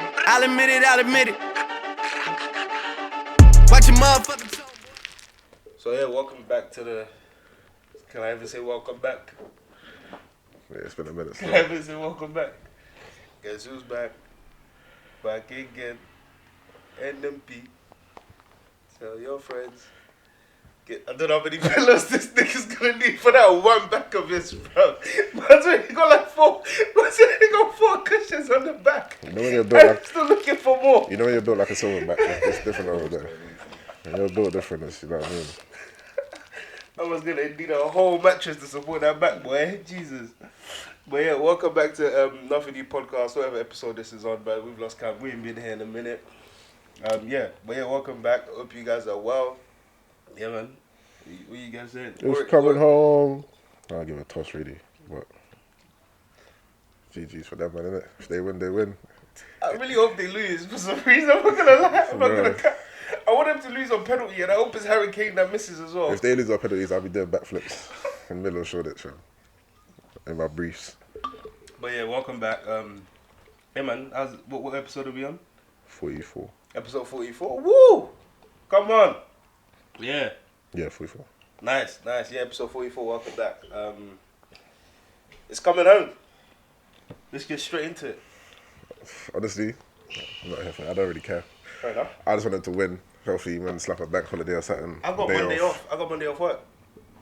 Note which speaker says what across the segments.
Speaker 1: I'll admit it, I'll admit it. Watch your motherfucker.
Speaker 2: So yeah, welcome back to the. Can I even say welcome back?
Speaker 3: Yeah, it's been a minute.
Speaker 2: Can I even say welcome back? Guess who's back? Back again. NMP. Tell your friends. I don't know how many fellows this nigga's gonna need for that one back of his, bro. Man's already got like man's already got 4 cushions on the back.
Speaker 3: You know when you're built like,
Speaker 2: still looking for more.
Speaker 3: you know when you're built like a silverback, it's different over there. When you're built different, you know what I mean?
Speaker 2: I was gonna need a whole mattress to support that back, boy. Jesus. But yeah, welcome back to Nothing New Podcast, whatever episode this is on, but we've lost count. We ain't been here in a minute. But yeah, welcome back. Hope you guys are well. Yeah, man. What you guys saying?
Speaker 3: It's coming home. I'll give it a toss, really. But GG's for them, man, innit? If they win, they win.
Speaker 2: I really hope they lose for some reason. I'm not gonna lie. I'm not gonna cut. I want them to lose on penalty, and I hope it's Harry Kane that misses as well.
Speaker 3: If they lose our penalties, I'll be doing backflips in the middle of Shoreditch, man. In my briefs.
Speaker 2: But yeah, welcome back. Hey man, what episode are we on?
Speaker 3: 44.
Speaker 2: Episode 44. Woo! Come on. Yeah.
Speaker 3: Yeah, 44.
Speaker 2: Nice. Yeah, episode 44. Welcome back. It's coming home. Let's get straight into it.
Speaker 3: Honestly, I'm not here for it. I don't really care.
Speaker 2: Fair enough.
Speaker 3: I just wanted to win. Hopefully, man, slap a bank holiday or something.
Speaker 2: I got Monday off. I got Monday off work.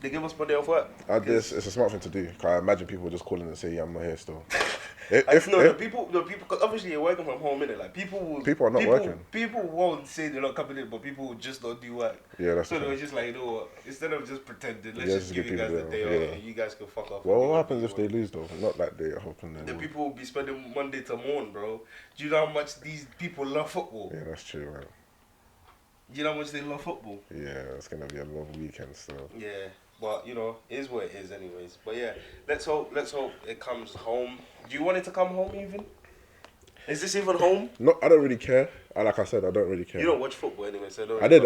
Speaker 2: They give us Monday off work.
Speaker 3: It's a smart thing to do. Cause I imagine people just calling and say, "Yeah, I'm not here still."
Speaker 2: The people, because obviously you're working from home, innit? Like people
Speaker 3: are not working.
Speaker 2: People won't say they're not coming in, but people will just not do work.
Speaker 3: Yeah, that's
Speaker 2: so
Speaker 3: true.
Speaker 2: they were just like, you know what? Instead of just pretending, let's
Speaker 3: Yeah,
Speaker 2: just give you guys the day off. And you guys can fuck off.
Speaker 3: Well, what happens if they lose though? Not like they're hoping they
Speaker 2: The
Speaker 3: win.
Speaker 2: people will be spending Monday to morn, bro. Do you know how much these people love football?
Speaker 3: Yeah, that's true, man.
Speaker 2: Do you know how much they love football?
Speaker 3: Yeah, it's gonna be a long weekend still.
Speaker 2: Yeah. But you know, it is what it is anyways. But yeah, let's hope it comes home. Do you want it to come home even? Is this even home?
Speaker 3: No, I don't really care. Like I said, I don't really care.
Speaker 2: You don't watch football anyway, so don't.
Speaker 3: I did.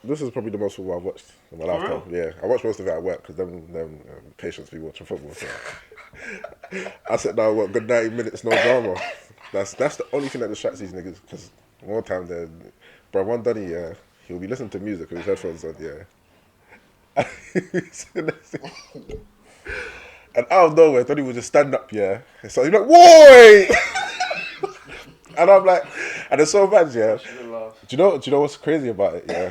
Speaker 3: This is probably the most football I've watched in my
Speaker 2: For
Speaker 3: lifetime.
Speaker 2: real?
Speaker 3: Yeah, I watch most of it at work because them patients be watching football. So I sit down and watch good 90 minutes, no drama. That's the only thing that distracts these niggas. Because one time, bro, one Dunny, he'll be listening to music with his headphones on, yeah. And out of nowhere, Donny would just stand up, yeah. So he's like, "Whoa!" And I'm like, and it's so bad, yeah. Do you know what's crazy about it, yeah?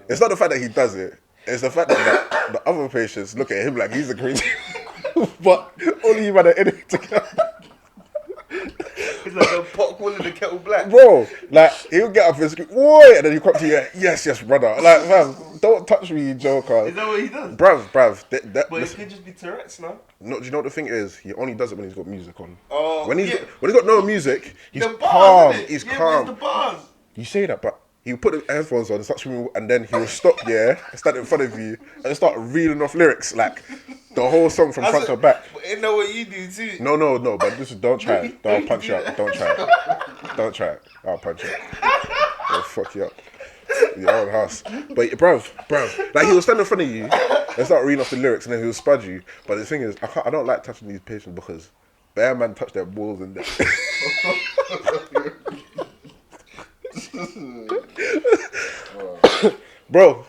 Speaker 3: It's not the fact that he does it. It's the fact that the other patients look at him like he's a crazy. But only man are in it together.
Speaker 2: It's like a pot calling the kettle black.
Speaker 3: Bro, like, he'll get up and scream, "Whoa!" And then he'll come to you, yes, brother. Like, fam, don't touch me, you joker.
Speaker 2: Is that what he does?
Speaker 3: Bruv.
Speaker 2: But
Speaker 3: Listen,
Speaker 2: it could just be Tourette's now.
Speaker 3: no, do you know what the thing is? He only does it when he's got music on.
Speaker 2: Oh,
Speaker 3: when he's got no music, he's
Speaker 2: The bars,
Speaker 3: calm.
Speaker 2: innit?
Speaker 3: He's
Speaker 2: Yeah,
Speaker 3: calm.
Speaker 2: where's the bars?
Speaker 3: You say that, but he'll put the headphones on and start screaming, and then he'll stop, yeah, stand in front of you and start reeling off lyrics, like the whole song from front to back.
Speaker 2: But isn't that what you do too?
Speaker 3: No, but don't try it. I'll punch you up. Don't try it. Don't try it. I'll punch you up. I'll fuck you up. Your own house. But bruv, like he'll stand in front of you and start reading off the lyrics and then he'll spud you. But the thing is, I don't like touching these patients because bare man touch their balls and bro,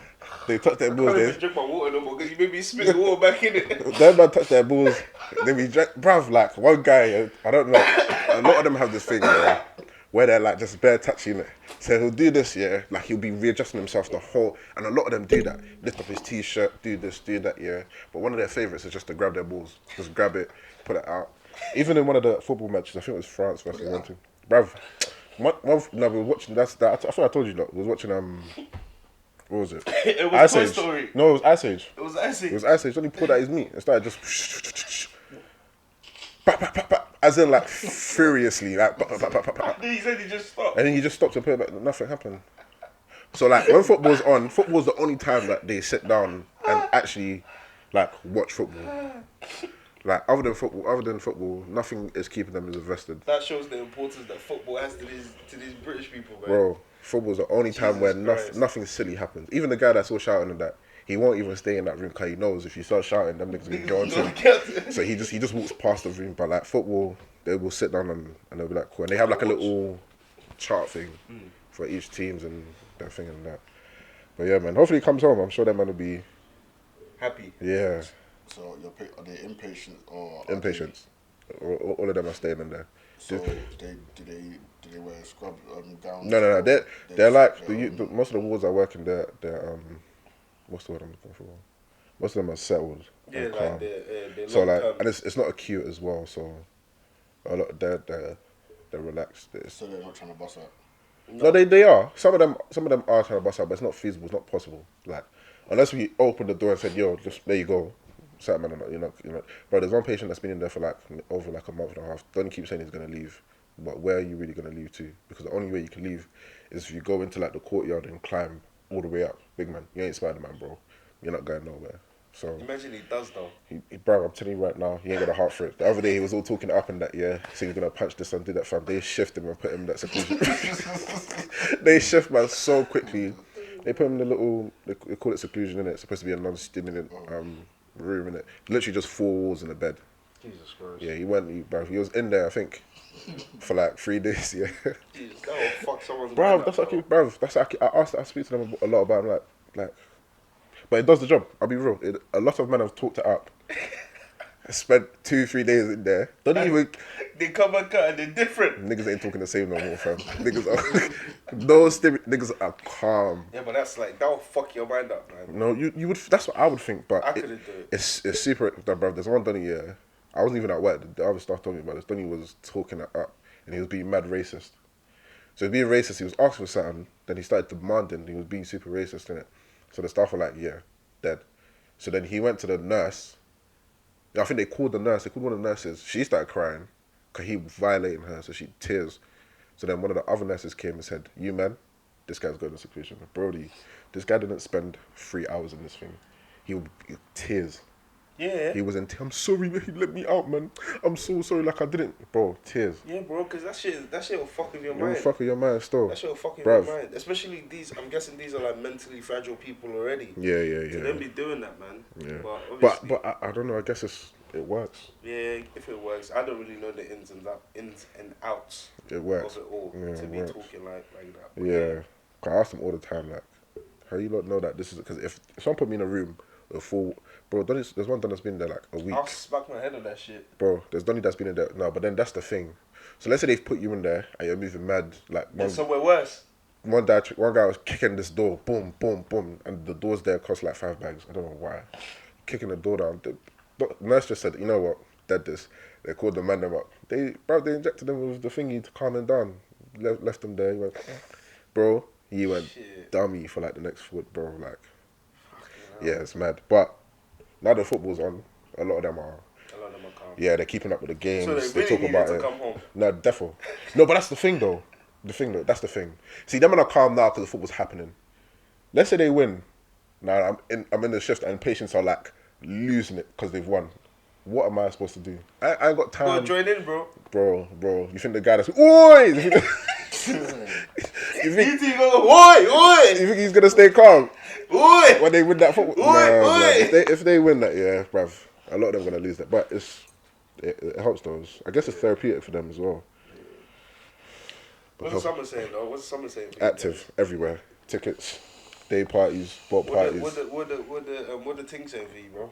Speaker 3: they touch their balls.
Speaker 2: I can't even drink my water no more because you made me spit the water back in it.
Speaker 3: Their man touch their balls. They be bruv, like one guy, I don't know. A lot of them have this thing, yeah, where they're like just bare touching it. So he'll do this, yeah, like he'll be readjusting himself the whole, and a lot of them do that. Lift up his t-shirt, do this, do that, yeah. But one of their favourites is just to grab their balls, just grab it, put it out. Even in one of the football matches, I think it was France versus one team. Bruv, we were watching. That. I thought I told you that. We was watching what was it?
Speaker 2: It was
Speaker 3: Ice
Speaker 2: Toy
Speaker 3: Age.
Speaker 2: Story.
Speaker 3: No, it was Ice Age.
Speaker 2: It was Ice Age.
Speaker 3: It was Ice Age. Then he pulled out his meat and started just as in like furiously, like
Speaker 2: Then he said he just stopped.
Speaker 3: and then he just stopped and put it back. Nothing happened. So like when football's on, football's the only time that they sit down and actually like watch football. Like other than football, nothing is keeping them as invested.
Speaker 2: That shows the importance that football has to these British people, man.
Speaker 3: Bro, football's the only time where
Speaker 2: Christ.
Speaker 3: nothing silly happens. Even the guy that's all shouting and that, he won't even stay in that room because he knows if you start shouting, them niggas gonna go onto him. So he just walks past the room. But like football, they will sit down and they'll be like, cool. And they have like a
Speaker 2: Watch.
Speaker 3: little chart thing for each teams and that thing and that. But yeah, man, hopefully he comes home. I'm sure that man will be,
Speaker 2: Happy.
Speaker 3: yeah,
Speaker 4: So are they impatient or
Speaker 3: impatient. All of them are staying in there.
Speaker 4: So do they wear scrub gowns?
Speaker 3: No.
Speaker 4: or
Speaker 3: They're like
Speaker 4: they-
Speaker 3: most of the wards I work in. They're what's the word I'm looking for? Most of them are settled.
Speaker 2: Yeah,
Speaker 3: and
Speaker 2: like
Speaker 3: calm.
Speaker 2: they're
Speaker 3: So
Speaker 2: long
Speaker 3: like,
Speaker 2: term.
Speaker 3: and it's not acute as well. So a lot they're relaxed.
Speaker 4: So they're not trying to bust out.
Speaker 3: No, they are. Some of them are trying to bust out, but it's not feasible. It's not possible. Like unless we open the door and said, "Yo, just there you go." Certain man, you're not. Bro, there's one patient that's been in there for like over like a month and a half. Donny keeps saying he's gonna leave, but where are you really gonna leave to? Because the only way you can leave is if you go into like the courtyard and climb all the way up. Big man, you ain't Spider-Man, bro. You're not going nowhere. So,
Speaker 2: Imagine he does though.
Speaker 3: bro, I'm telling you right now, he ain't got a heart for it. The other day he was all talking up and that, yeah, so he's gonna punch this and do that. Fam, they shift him and put him in that seclusion. They shift man so quickly. They put him in the little, they call it seclusion, innit? It's supposed to be a non-stimulant room, innit? Literally just 4 walls and a bed.
Speaker 2: Jesus Christ.
Speaker 3: Yeah, he was in there, I think, for like 3 days, yeah.
Speaker 2: Jesus, that will fuck someone's
Speaker 3: Bro,
Speaker 2: mind up,
Speaker 3: that's like, bro, that's like, I speak to them a lot about him, like, but it does the job. I'll be real. A lot of men have talked it up. Spent 2-3 days in there. Don't even.
Speaker 2: They come and cut and they're different.
Speaker 3: Niggas ain't talking the same no more, fam. Niggas are niggas are calm.
Speaker 2: Yeah, but that's like that will fuck your mind up, man.
Speaker 3: No, you would. That's what I would think, but
Speaker 2: I couldn't do it.
Speaker 3: It's super, bro. There's one Donny. Yeah, I wasn't even at work. The other staff told me about this. Donny was talking it up, and he was being mad racist. So he was being racist. He was asking for something, then he started demanding. He was being super racist in it. So the staff were like, "Yeah, dead." So then he went to the nurse. I think they called the nurse. They called one of the nurses. She started crying because he was violating her. So she tears. So then one of the other nurses came and said, "You man, this guy's going to seclusion." Brody, this guy didn't spend 3 hours in this thing. He would tears.
Speaker 2: Yeah.
Speaker 3: He was in. I'm sorry, man. He let me out, man. I'm so sorry. Like I didn't, bro. Tears.
Speaker 2: Yeah, bro, because that shit will fuck with your
Speaker 3: You're
Speaker 2: mind.
Speaker 3: fucking your mind still.
Speaker 2: That shit will fuck with
Speaker 3: Bruv.
Speaker 2: your mind. Especially these, I'm guessing these are like mentally fragile people already.
Speaker 3: Yeah.
Speaker 2: To them be doing that, man.
Speaker 3: Yeah.
Speaker 2: But obviously,
Speaker 3: But I don't know. I guess it works.
Speaker 2: yeah, if it works, I don't really know the ins and outs
Speaker 3: It works.
Speaker 2: of it all
Speaker 3: Yeah,
Speaker 2: to
Speaker 3: it
Speaker 2: be
Speaker 3: works.
Speaker 2: talking like that. But
Speaker 3: Yeah. 'Cause I ask them all the time, like, how you not know that this is? Because if someone put me in a room with full, bro, there's one done that's been there like a week.
Speaker 2: I'll smack my head on that shit.
Speaker 3: Bro, there's Donny that's been in there. No, but then that's the thing. So let's say they've put you in there and you're moving mad. Like
Speaker 2: And somewhere worse.
Speaker 3: one guy was kicking this door, boom, boom, boom, and the doors there cost like 5 bags. I don't know why. Kicking the door down. The nurse just said, "You know what? Dead this." They called the man them up. They injected them with the thingy to calm him down. Left them there. He went, bro. He went
Speaker 2: Shit.
Speaker 3: dummy for like the next foot, bro. Like, yeah, it's mad. But now the football's on. A lot of them are.
Speaker 2: A lot of them are calm.
Speaker 3: Yeah, they're keeping up with the games.
Speaker 2: So they really
Speaker 3: talk
Speaker 2: needed
Speaker 3: about
Speaker 2: to
Speaker 3: it.
Speaker 2: come home.
Speaker 3: No, defo. No, but that's the thing though. That's the thing. See, them men are calm now because the football's happening. Let's say they win. Now I'm in the shift and patients are like losing it because they've won. What am I supposed to do? I ain't got
Speaker 2: Go
Speaker 3: time.
Speaker 2: join in, bro.
Speaker 3: Bro. You think the guy that's oi? You think
Speaker 2: You go, oi!
Speaker 3: you think he's gonna stay calm
Speaker 2: Oi!
Speaker 3: when they win that football?
Speaker 2: Oi,
Speaker 3: Nah,
Speaker 2: oi.
Speaker 3: if they win that, yeah, bruv, a lot of them gonna lose that. But it helps those. I guess it's therapeutic for them as well.
Speaker 2: What's the summer saying, though? What's the summer saying? for you
Speaker 3: Active everywhere. Tickets, day parties, boat
Speaker 2: guys?
Speaker 3: parties.
Speaker 2: What the ting saying for you, bro?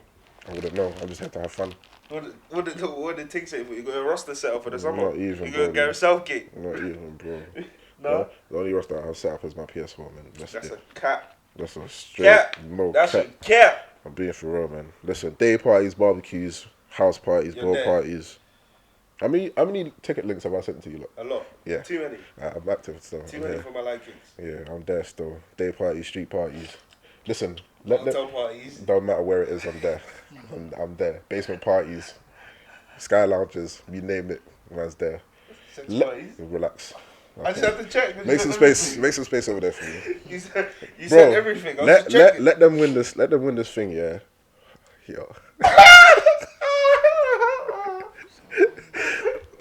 Speaker 3: I wouldn't know. I just had to have fun.
Speaker 2: What the ting saying for you? You got a roster set up for the summer?
Speaker 3: Not even,
Speaker 2: You got
Speaker 3: bro.
Speaker 2: Gareth Southgate?
Speaker 3: Not even, bro.
Speaker 2: No?
Speaker 3: The only roster I have set up is my PS4, man.
Speaker 2: That's
Speaker 3: That's
Speaker 2: a
Speaker 3: it.
Speaker 2: cap.
Speaker 3: That's a straight
Speaker 2: Cap.
Speaker 3: no
Speaker 2: That's
Speaker 3: cap.
Speaker 2: a cap.
Speaker 3: I'm being for real, man. Listen, day parties, barbecues, house parties,
Speaker 2: You're
Speaker 3: boat
Speaker 2: there.
Speaker 3: parties. How many ticket links have I sent to you? Look,
Speaker 2: A lot.
Speaker 3: Yeah.
Speaker 2: Too many.
Speaker 3: I'm active still.
Speaker 2: Too
Speaker 3: I'm
Speaker 2: many
Speaker 3: here.
Speaker 2: for my likings.
Speaker 3: Yeah, I'm there still. Day parties, street parties. Listen, let
Speaker 2: Hotel parties.
Speaker 3: don't matter where it is, I'm there. I'm there. Basement parties, sky lounges, you name it, man's there.
Speaker 2: Sex
Speaker 3: Let-
Speaker 2: parties.
Speaker 3: Relax.
Speaker 2: I just have to check. 'cause
Speaker 3: Make
Speaker 2: you
Speaker 3: some
Speaker 2: said
Speaker 3: space.
Speaker 2: everything.
Speaker 3: Make some space over there for me.
Speaker 2: You said
Speaker 3: Bro,
Speaker 2: everything. I was
Speaker 3: let,
Speaker 2: just checking.
Speaker 3: let them win this. Let them win this thing, yeah. Yo.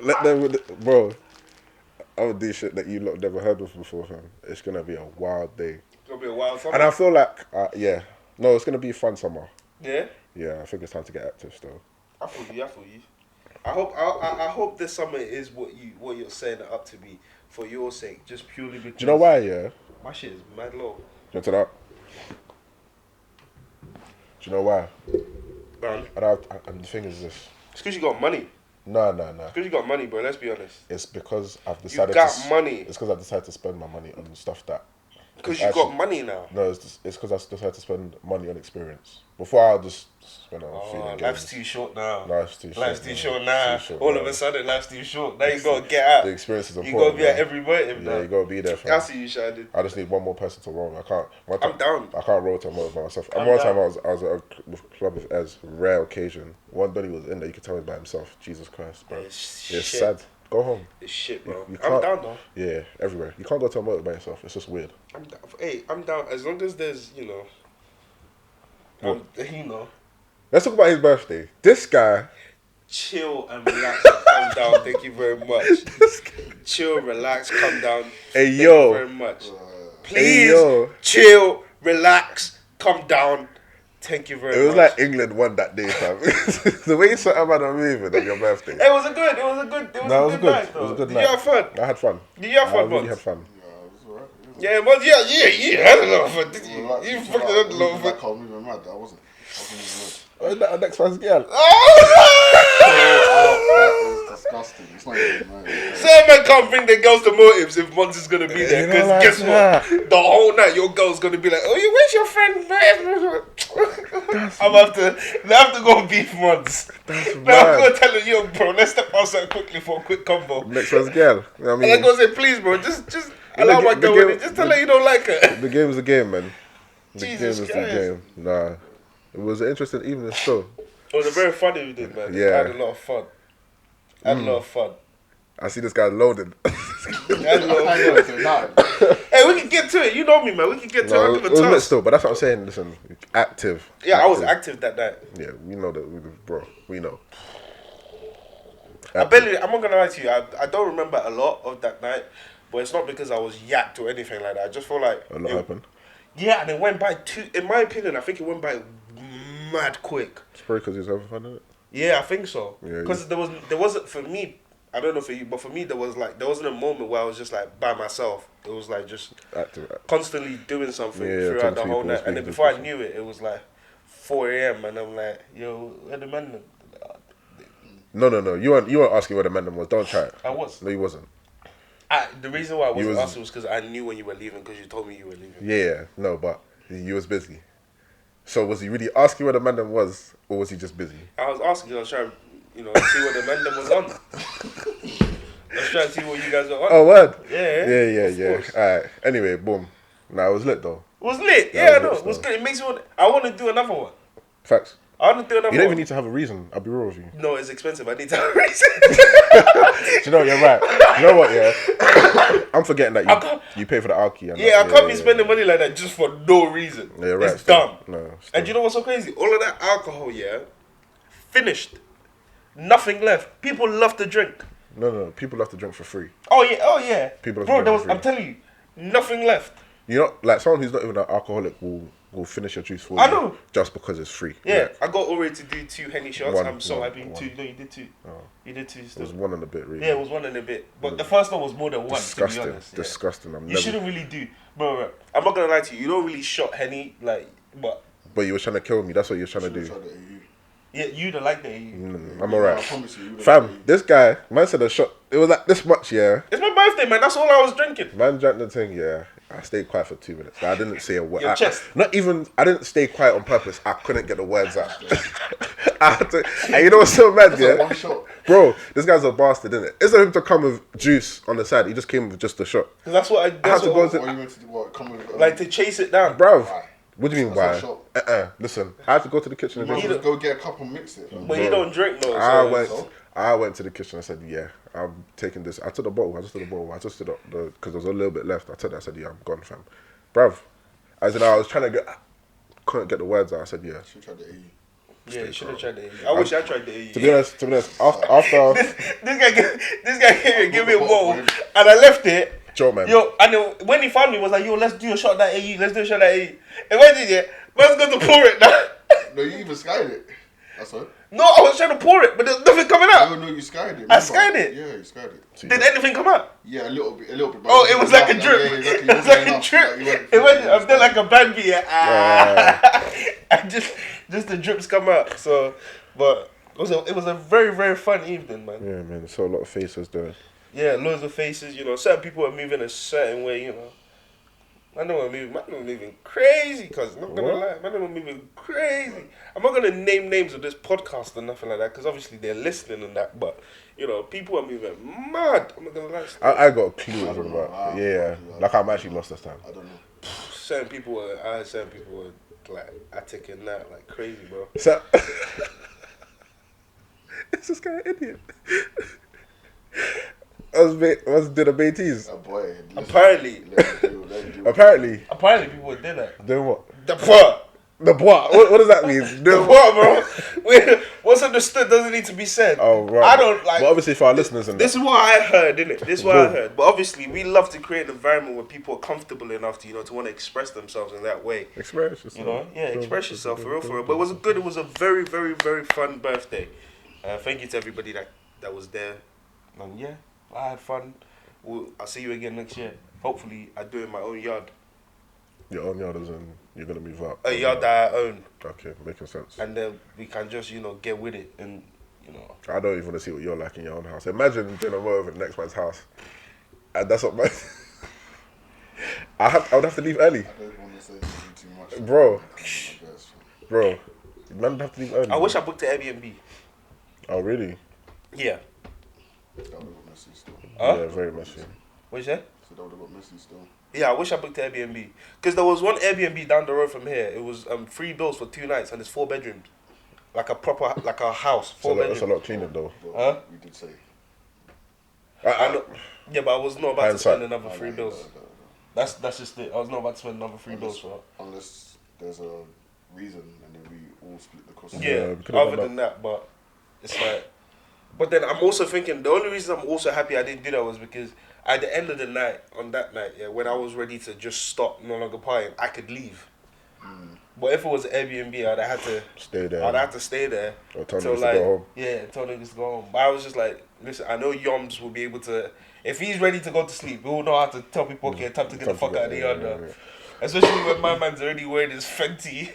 Speaker 3: Let them win bro. I would do shit that you lot never heard of before, fam. It's gonna be a wild day,
Speaker 2: It's gonna be a wild summer.
Speaker 3: and I feel like, yeah, no, it's gonna be a fun summer.
Speaker 2: Yeah?
Speaker 3: Yeah, I think it's time to get active still.
Speaker 2: I feel you. I hope this summer is what you're saying it up to be for your sake, just purely because.
Speaker 3: Do you know why? Yeah.
Speaker 2: My shit is mad low.
Speaker 3: You want to that? Do you know why?
Speaker 2: Man,
Speaker 3: And the thing is this.
Speaker 2: it's because you got money.
Speaker 3: No.
Speaker 2: It's because you got money, bro. Let's be honest.
Speaker 3: It's because I've
Speaker 2: You
Speaker 3: decided.
Speaker 2: got money.
Speaker 3: It's because I decided to spend my money on stuff that.
Speaker 2: Because you got money now.
Speaker 3: No, it's because I decided to spend money on experience. Before I just spend it on food and
Speaker 2: Life's
Speaker 3: games.
Speaker 2: too short now.
Speaker 3: Life's too short.
Speaker 2: Life's too
Speaker 3: man.
Speaker 2: short now.
Speaker 3: It's too short
Speaker 2: All
Speaker 3: now.
Speaker 2: of a sudden, life's too short. Now you gotta get out.
Speaker 3: The experience is
Speaker 2: You
Speaker 3: important.
Speaker 2: gotta be at
Speaker 3: man.
Speaker 2: every motive now.
Speaker 3: Yeah, you gotta be there.
Speaker 2: I
Speaker 3: Fam.
Speaker 2: see you, Shadid.
Speaker 3: I just need one more person to roll. I can't.
Speaker 2: I'm down.
Speaker 3: I can't roll to a motive by myself. And
Speaker 2: I'm
Speaker 3: one
Speaker 2: down.
Speaker 3: time I was at a club with Ez, rare occasion. One buddy was in there. You could tell he was by himself. Jesus Christ, bro.
Speaker 2: It's
Speaker 3: It's
Speaker 2: shit.
Speaker 3: sad. Go home.
Speaker 2: It's shit, bro.
Speaker 3: You
Speaker 2: I'm
Speaker 3: can't-
Speaker 2: down though.
Speaker 3: Yeah, everywhere. You can't go to a motive by yourself. It's just weird.
Speaker 2: I'm down. Hey, I'm down as long as there's,
Speaker 3: Let's talk about his birthday. This guy.
Speaker 2: chill and relax and calm down. Thank you very much. Chill, relax, calm down.
Speaker 3: Hey,
Speaker 2: Thank
Speaker 3: yo.
Speaker 2: you very much. Please,
Speaker 3: Hey, yo.
Speaker 2: chill, relax, calm down. Thank you very
Speaker 3: It was
Speaker 2: much.
Speaker 3: like England won that day, fam. The way you set about a moving on your birthday.
Speaker 2: It was a good night. Though.
Speaker 3: It was a good
Speaker 2: Did
Speaker 3: night.
Speaker 2: you have fun?
Speaker 3: I had fun.
Speaker 2: Did you have fun,
Speaker 3: I really
Speaker 2: Buns?
Speaker 3: had fun.
Speaker 4: Yeah, it was alright.
Speaker 2: Yeah, but yeah. I had a lot of fun. Did you?
Speaker 4: Relax,
Speaker 2: You
Speaker 4: relax.
Speaker 2: fucking had a lot of fun.
Speaker 4: Like, I was moving mad. I wasn't moving
Speaker 3: Oh, is that our next man's girl?
Speaker 2: Oh!
Speaker 4: mad. That was disgusting. It's not even right.
Speaker 2: Some man can't bring their girls to motives if Mons is gonna be there.
Speaker 3: You know,
Speaker 2: Because
Speaker 3: like
Speaker 2: guess
Speaker 3: that.
Speaker 2: what? The whole night your girl's gonna be like, "Oh, where's your friend?" I have to go beef Mons.
Speaker 3: That's
Speaker 2: Now I'm
Speaker 3: mad.
Speaker 2: gonna tell her, yo, bro, let's step outside quickly for a quick combo.
Speaker 3: Next man's girl. You know what I
Speaker 2: And I
Speaker 3: mean?
Speaker 2: go say, please, bro, just allow my
Speaker 3: the
Speaker 2: girl
Speaker 3: game-
Speaker 2: in. Just tell her you don't like her.
Speaker 3: The game is the game, man. The
Speaker 2: Jesus
Speaker 3: game is
Speaker 2: Christ.
Speaker 3: the game. Nah. It was an interesting evening still.
Speaker 2: It was a very fun evening, man.
Speaker 3: Yeah.
Speaker 2: I had a lot of fun.
Speaker 3: I see this guy loaded.
Speaker 2: I had a lot of
Speaker 4: I
Speaker 2: fun.
Speaker 4: know, so nah.
Speaker 2: Hey, we can get to it. You know me, man. We can get to it. I
Speaker 3: No,
Speaker 2: don't
Speaker 3: it
Speaker 2: give
Speaker 3: was
Speaker 2: a
Speaker 3: lit
Speaker 2: toss.
Speaker 3: still, but that's what I'm saying. Listen, active.
Speaker 2: Yeah, I was active that night.
Speaker 3: Yeah, we know that, bro. We know.
Speaker 2: I'm not gonna lie to you. I don't remember a lot of that night, but it's not because I was yacked or anything like that. I just feel like
Speaker 3: A lot happened.
Speaker 2: Yeah, and it went by in my opinion, I think it went by mad quick.
Speaker 3: It's probably because he was having fun, isn't it?
Speaker 2: Yeah, I think so.
Speaker 3: Yeah,
Speaker 2: Because there wasn't for me. I don't know for you, but for me there wasn't a moment where I was just like by myself. It was like just
Speaker 3: Active.
Speaker 2: constantly doing something
Speaker 3: Yeah,
Speaker 2: throughout
Speaker 3: talking
Speaker 2: the
Speaker 3: to
Speaker 2: whole
Speaker 3: people,
Speaker 2: night. And then
Speaker 3: speaking to
Speaker 2: before I
Speaker 3: people.
Speaker 2: knew it, it was like 4 a.m. and I'm like, yo, where the man?
Speaker 3: No. You weren't asking where the man was. Don't try it.
Speaker 2: I was.
Speaker 3: No, you wasn't.
Speaker 2: The reason why I wasn't
Speaker 3: was-
Speaker 2: asking was because I knew when you were leaving because you told me you were leaving.
Speaker 3: Yeah, no, but you was busy. So was he really asking where the man was, or was he just busy?
Speaker 2: I was asking, I was trying, see what the man was on. I was trying to see what you guys were on.
Speaker 3: Oh, word.
Speaker 2: Yeah.
Speaker 3: Yeah.
Speaker 2: course.
Speaker 3: All right. Anyway, boom. Nah, it was lit though.
Speaker 2: It was lit.
Speaker 3: Yeah,
Speaker 2: Yeah,
Speaker 3: it
Speaker 2: I know.
Speaker 3: was
Speaker 2: It was
Speaker 3: lit,
Speaker 2: good. It makes me want. I want to do another one.
Speaker 3: Facts.
Speaker 2: I want to do another
Speaker 3: You don't
Speaker 2: one.
Speaker 3: even need to have a reason. I'll be real with you.
Speaker 2: No, it's expensive. I need to have a reason.
Speaker 3: Do you know what? You're right. You know what? Yeah. I'm forgetting
Speaker 2: I
Speaker 3: that
Speaker 2: can't-
Speaker 3: you pay for the alky. And
Speaker 2: Yeah,
Speaker 3: that.
Speaker 2: I can't be spending money like that just for no reason.
Speaker 3: Yeah, you're right.
Speaker 2: It's
Speaker 3: still.
Speaker 2: dumb.
Speaker 3: No. Still.
Speaker 2: And you know what's so crazy? All of that alcohol, finished. Nothing left. People love to drink.
Speaker 3: No. People love to drink for free.
Speaker 2: Oh yeah.
Speaker 3: People love to
Speaker 2: Bro,
Speaker 3: drink
Speaker 2: there was.
Speaker 3: for free.
Speaker 2: I'm telling you, nothing left.
Speaker 3: You know, like someone who's not even an alcoholic will finish your juice for
Speaker 2: I
Speaker 3: you
Speaker 2: know.
Speaker 3: just because it's free.
Speaker 2: Yeah, I got already to do 2 Henny shots.
Speaker 3: One,
Speaker 2: I'm so
Speaker 3: one,
Speaker 2: happy.
Speaker 3: one.
Speaker 2: 2. No, you did 2.
Speaker 3: Oh.
Speaker 2: You did 2
Speaker 3: It
Speaker 2: still.
Speaker 3: was one and a bit, really.
Speaker 2: Yeah, it was 1 and a bit. But the first one was more than 1, to be
Speaker 3: disgusting.
Speaker 2: honest. Yeah.
Speaker 3: Disgusting. I'm
Speaker 2: You
Speaker 3: never.
Speaker 2: shouldn't really do. Bro, I'm not going to lie to you. You don't really shot Henny, like, but
Speaker 3: But you were trying to kill me. That's what you were trying to do.
Speaker 4: Tried to eat you.
Speaker 2: yeah, you don't like that.
Speaker 3: I'm
Speaker 4: I
Speaker 3: alright.
Speaker 4: promise you.
Speaker 3: Fam, this guy, man said a shot. It was like this much, yeah.
Speaker 2: It's my birthday, man. That's all I was drinking.
Speaker 3: Man drank the thing, yeah. I stayed quiet for 2 minutes. I didn't say a word.
Speaker 2: Your chest.
Speaker 3: Not even. I didn't stay quiet on purpose. I couldn't get the words out. I had to, and you know what's so mad,
Speaker 4: That's
Speaker 3: yeah?
Speaker 4: like one shot.
Speaker 3: Bro, this guy's a bastard, isn't it? It's not him to come with juice on the side. He just came with just a shot.
Speaker 2: 'Cause that's what I.
Speaker 3: had
Speaker 2: That's
Speaker 3: to
Speaker 2: what,
Speaker 3: go to-
Speaker 4: What you meant to do? What? Come with
Speaker 2: like to chase it down.
Speaker 3: Bruv,
Speaker 4: Why?
Speaker 3: what do you mean
Speaker 4: That's
Speaker 3: why?
Speaker 4: not a shot.
Speaker 3: Listen, I had to go to the kitchen and
Speaker 4: Bro,
Speaker 3: drink.
Speaker 4: go get a cup and mix it.
Speaker 2: But you don't drink, no.
Speaker 3: I went to the kitchen and said, yeah, I'm taking this. I took the bottle. I just took the bottle. I just did because there was a little bit left. I took that. I said, yeah, I'm gone, fam. Bruv, as in I was trying to couldn't get the words out. I said, yeah.
Speaker 4: She tried to eat you.
Speaker 2: Yeah, you should have tried the. I wish I tried the.
Speaker 3: To be honest, after
Speaker 2: This guy came and gave me a bottle, and I left it.
Speaker 3: Joe, man.
Speaker 2: Yo, and then when he found me, he was like, yo, let's do a shot that AE. Let's do a shot that AE. And when did it? Man's going to pour it now.
Speaker 4: No, you even skied it. That's what.
Speaker 2: No, I was trying to pour it, but there's nothing coming out.
Speaker 4: No, you skied it.
Speaker 2: I skied it?
Speaker 4: Yeah, you skied it.
Speaker 3: So
Speaker 2: Did anything come out?
Speaker 4: Yeah, a little bit. But
Speaker 2: Oh, it was like a drip.
Speaker 4: Yeah, exactly.
Speaker 2: It was like a drip. It went. I've done like a band beat. And just the drips come out. So, but it was a very very fun evening, man.
Speaker 3: Yeah, man. Saw a lot of faces there.
Speaker 2: Yeah, loads of faces. You know, certain people are moving a certain way. You know. Man, they were moving crazy, cause not gonna lie, man, they were moving crazy. I'm not gonna name names of this podcast or nothing like that, cause obviously they're listening and that. But you know, people are moving mad. I'm not gonna lie.
Speaker 3: I got a clue what
Speaker 4: don't
Speaker 3: it's
Speaker 4: know.
Speaker 3: about. Yeah, like I'm actually lost this time.
Speaker 4: I don't know.
Speaker 2: Certain people were like attic and that, like crazy, bro.
Speaker 3: So, is this guy an idiot? I was did a BTs.
Speaker 4: Boy.
Speaker 2: Apparently
Speaker 3: Apparently,
Speaker 2: people were doing that.
Speaker 3: doing what?
Speaker 2: The what?
Speaker 3: The what? What does that mean?
Speaker 2: The
Speaker 3: Doing
Speaker 2: what, bro? What's understood doesn't need to be said.
Speaker 3: Oh right.
Speaker 2: I don't like.
Speaker 3: But obviously, for our listeners and
Speaker 2: This is what I heard, innit? This is what I heard. But obviously, we love to create an environment where people are comfortable enough to, to want to express themselves in that way.
Speaker 3: express yourself.
Speaker 2: You know? Yeah, express yourself for real. But it was good. It was a very, very, very fun birthday. Thank you to everybody that was there. And yeah, I had fun. I'll see you again next year. Hopefully, I do it in my own yard.
Speaker 3: Your own yard, and you're gonna move up.
Speaker 2: A yard that I own.
Speaker 3: Okay, making sense.
Speaker 2: And then we can just, get with it and,
Speaker 3: I don't even want to see what you're like in your own house. Imagine doing a row over the next man's house, and that's what my. I would have to leave early,
Speaker 4: I don't want to say too much.
Speaker 3: bro.
Speaker 4: I guess.
Speaker 3: Bro, man would have to leave early.
Speaker 2: I wish I booked an Airbnb.
Speaker 3: Oh really?
Speaker 2: Yeah.
Speaker 4: That would have got messy still.
Speaker 2: Huh?
Speaker 3: Yeah, very messy.
Speaker 2: What you say?
Speaker 4: So that would have got messy still.
Speaker 2: Yeah, I wish I booked Airbnb. Because there was one Airbnb down the road from here. It was 3 bills for 2 nights and it's 4 bedrooms. Like a proper, like a house, 4 bedrooms.
Speaker 3: That's a lot cleaner though.
Speaker 4: But
Speaker 2: Huh?
Speaker 4: we did say.
Speaker 2: I know, yeah, but I was not about to spend another
Speaker 4: Oh,
Speaker 2: 3
Speaker 4: no,
Speaker 2: bills.
Speaker 4: no.
Speaker 2: That's just it. I was not about to spend another 3 bills for it.
Speaker 4: Unless there's a reason and then we all split the cost.
Speaker 2: Yeah,
Speaker 3: we could've
Speaker 2: other
Speaker 3: done
Speaker 2: than that, but it's like... But then I'm also thinking, the only reason I'm also happy I didn't do that was because at the end of the night, on that night, yeah, when I was ready to just stop, no longer partying, I could leave. But if it was an Airbnb, I'd have to
Speaker 3: Stay there.
Speaker 2: I'd have to stay there.
Speaker 3: Or tell
Speaker 2: till
Speaker 3: niggas to go home.
Speaker 2: Yeah, tell niggas to go home. But I was just like, listen, I know Yoms will be able to, if he's ready to go to sleep, we all know how to tell people, okay, time to get the fuck out of the yard now. Especially when my man's already wearing his Fenty.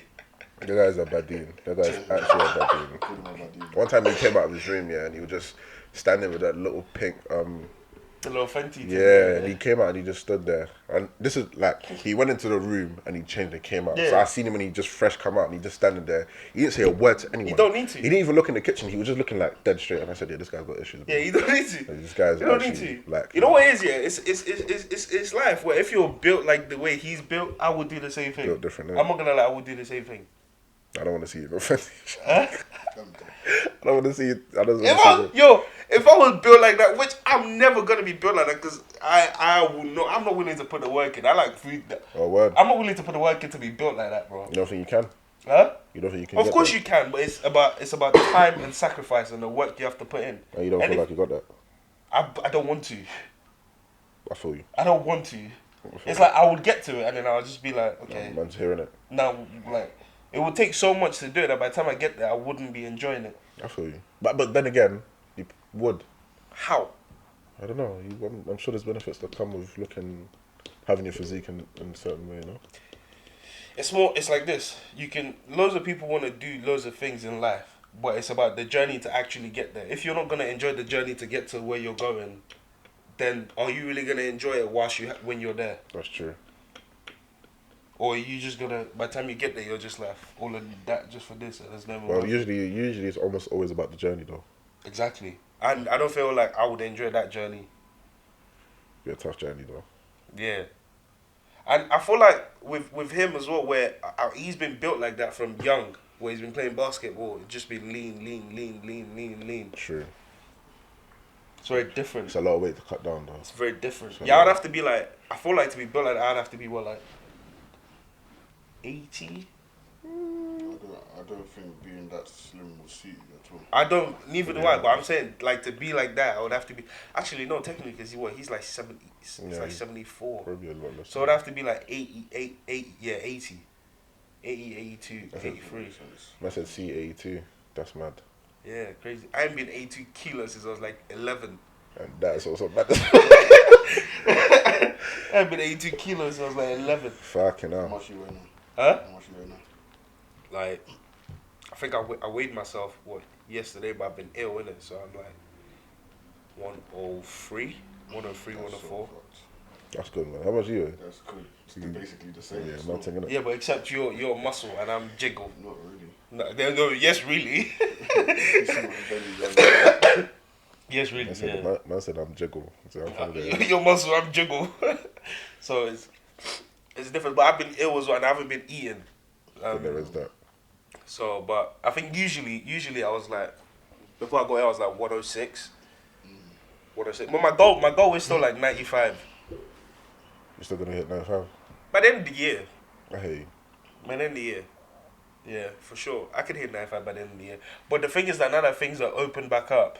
Speaker 3: The guy's a badin. The guy's actually a badin. One time he came out of his room, yeah, and he was just standing with that little pink,
Speaker 2: The little Fenty thing.
Speaker 3: yeah, and he came out and he just stood there. And this is like, he went into the room and he changed and came out.
Speaker 2: Yeah.
Speaker 3: So I seen him when he just fresh come out and he just standing there. He didn't say a word to anyone.
Speaker 2: You don't need to.
Speaker 3: He didn't even look in the kitchen. He was just looking like dead straight. And I said, yeah, this guy's got issues. bro.
Speaker 2: Yeah, you don't need to.
Speaker 3: Like, this guy's
Speaker 2: You don't need
Speaker 3: actually,
Speaker 2: to.
Speaker 3: like,
Speaker 2: You know what it is, yeah? It's life. Where if you're built like the way he's built, I would do the same thing.
Speaker 3: Built different,
Speaker 2: I'm
Speaker 3: innit?
Speaker 2: not gonna lie, I would do the same thing.
Speaker 3: I don't want to see you go Fenty.
Speaker 2: Huh?
Speaker 3: I don't want to see you. I don't want
Speaker 2: If
Speaker 3: to see
Speaker 2: I, if I was built like that, which I'm never gonna be built like that, because I will not. I'm not willing to put the work in. I like food.
Speaker 3: Oh, word.
Speaker 2: I'm not willing to put the work in to be built like that, bro.
Speaker 3: You don't think you can?
Speaker 2: Huh?
Speaker 3: You don't think you can?
Speaker 2: Of
Speaker 3: get
Speaker 2: course
Speaker 3: there?
Speaker 2: you can, but it's about time and sacrifice and the work you have to put in.
Speaker 3: Oh, you don't
Speaker 2: And
Speaker 3: feel
Speaker 2: if-
Speaker 3: like you got that?
Speaker 2: I don't want to.
Speaker 3: I feel you.
Speaker 2: I don't want to. It's like I would get to it and then I'll just be like, okay,
Speaker 3: Man's hearing it.
Speaker 2: now like it would take so much to do it that by the time I get there, I wouldn't be enjoying it.
Speaker 3: I feel you. But then again, you would.
Speaker 2: How?
Speaker 3: I don't know. I'm sure there's benefits that come with having your physique in a certain way, you know?
Speaker 2: It's like this. Loads of people want to do loads of things in life, but it's about the journey to actually get there. If you're not going to enjoy the journey to get to where you're going, then are you really going to enjoy it when you're there?
Speaker 3: That's true.
Speaker 2: Or are you just going to, by the time you get there, you're just like, all of that just for this, and there's never
Speaker 3: Well,
Speaker 2: worth it.
Speaker 3: usually it's almost always about the journey, though.
Speaker 2: Exactly. And I don't feel like I would enjoy that journey.
Speaker 3: Be a tough journey, though.
Speaker 2: Yeah. And I feel like with him as well, where he's been built like that from young, where he's been playing basketball, just been lean.
Speaker 3: True.
Speaker 2: It's very different.
Speaker 3: It's a lot of weight to cut down, though.
Speaker 2: It's very different.
Speaker 3: So,
Speaker 2: Yeah, I'd
Speaker 3: yeah.
Speaker 2: have to be like, I feel like to be built like that, I'd have to be what, like 80?
Speaker 4: I don't think being that slim will suit you at all.
Speaker 2: I don't, neither do I, but I'm saying, like, to be like that, I would have to be, actually, no, technically, because he's like 70, he's
Speaker 3: Yeah,
Speaker 2: like
Speaker 3: he's
Speaker 2: 74.
Speaker 3: Probably a lot less.
Speaker 2: So it'd have to be like 80, 80, 82,
Speaker 3: That's
Speaker 2: 83.
Speaker 3: I said C82. That's mad.
Speaker 2: Yeah, crazy. I ain't been 82 kilos since I was like 11.
Speaker 3: And that's also bad.
Speaker 2: I ain't been 82 kilos since I was like 11.
Speaker 3: Fucking
Speaker 4: How
Speaker 3: hell.
Speaker 4: much you weigh now?
Speaker 2: Huh?
Speaker 4: How much you weigh now?
Speaker 2: Like, I think I weighed myself, yesterday, but I've been ill, innit? So I'm like 103, 104.
Speaker 4: That's so fucked.
Speaker 3: That's good, man. How much you?
Speaker 4: That's good. It's basically the same.
Speaker 3: Yeah,
Speaker 4: still.
Speaker 3: man, taking it.
Speaker 2: Yeah, but except you're muscle and I'm jiggle.
Speaker 4: Not really.
Speaker 2: No, yes, really.
Speaker 4: You see my belly, yeah.
Speaker 2: Yes, really.
Speaker 3: Man said,
Speaker 2: Yeah.
Speaker 3: man said I'm jiggle. So I'm from there.
Speaker 2: Your muscle, I'm jiggle. So it's different. But I've been ill as well, and I haven't been eating.
Speaker 3: There is that.
Speaker 2: So, but I think usually I was like, before I got ill, I was like 106. 106. But my goal is still like 95.
Speaker 3: You still gonna hit 95?
Speaker 2: By the end of the year.
Speaker 3: I hear you.
Speaker 2: By the end of the year. Yeah, for sure. I could hit 95 by the end of the year. But the thing is that now that things are open back up,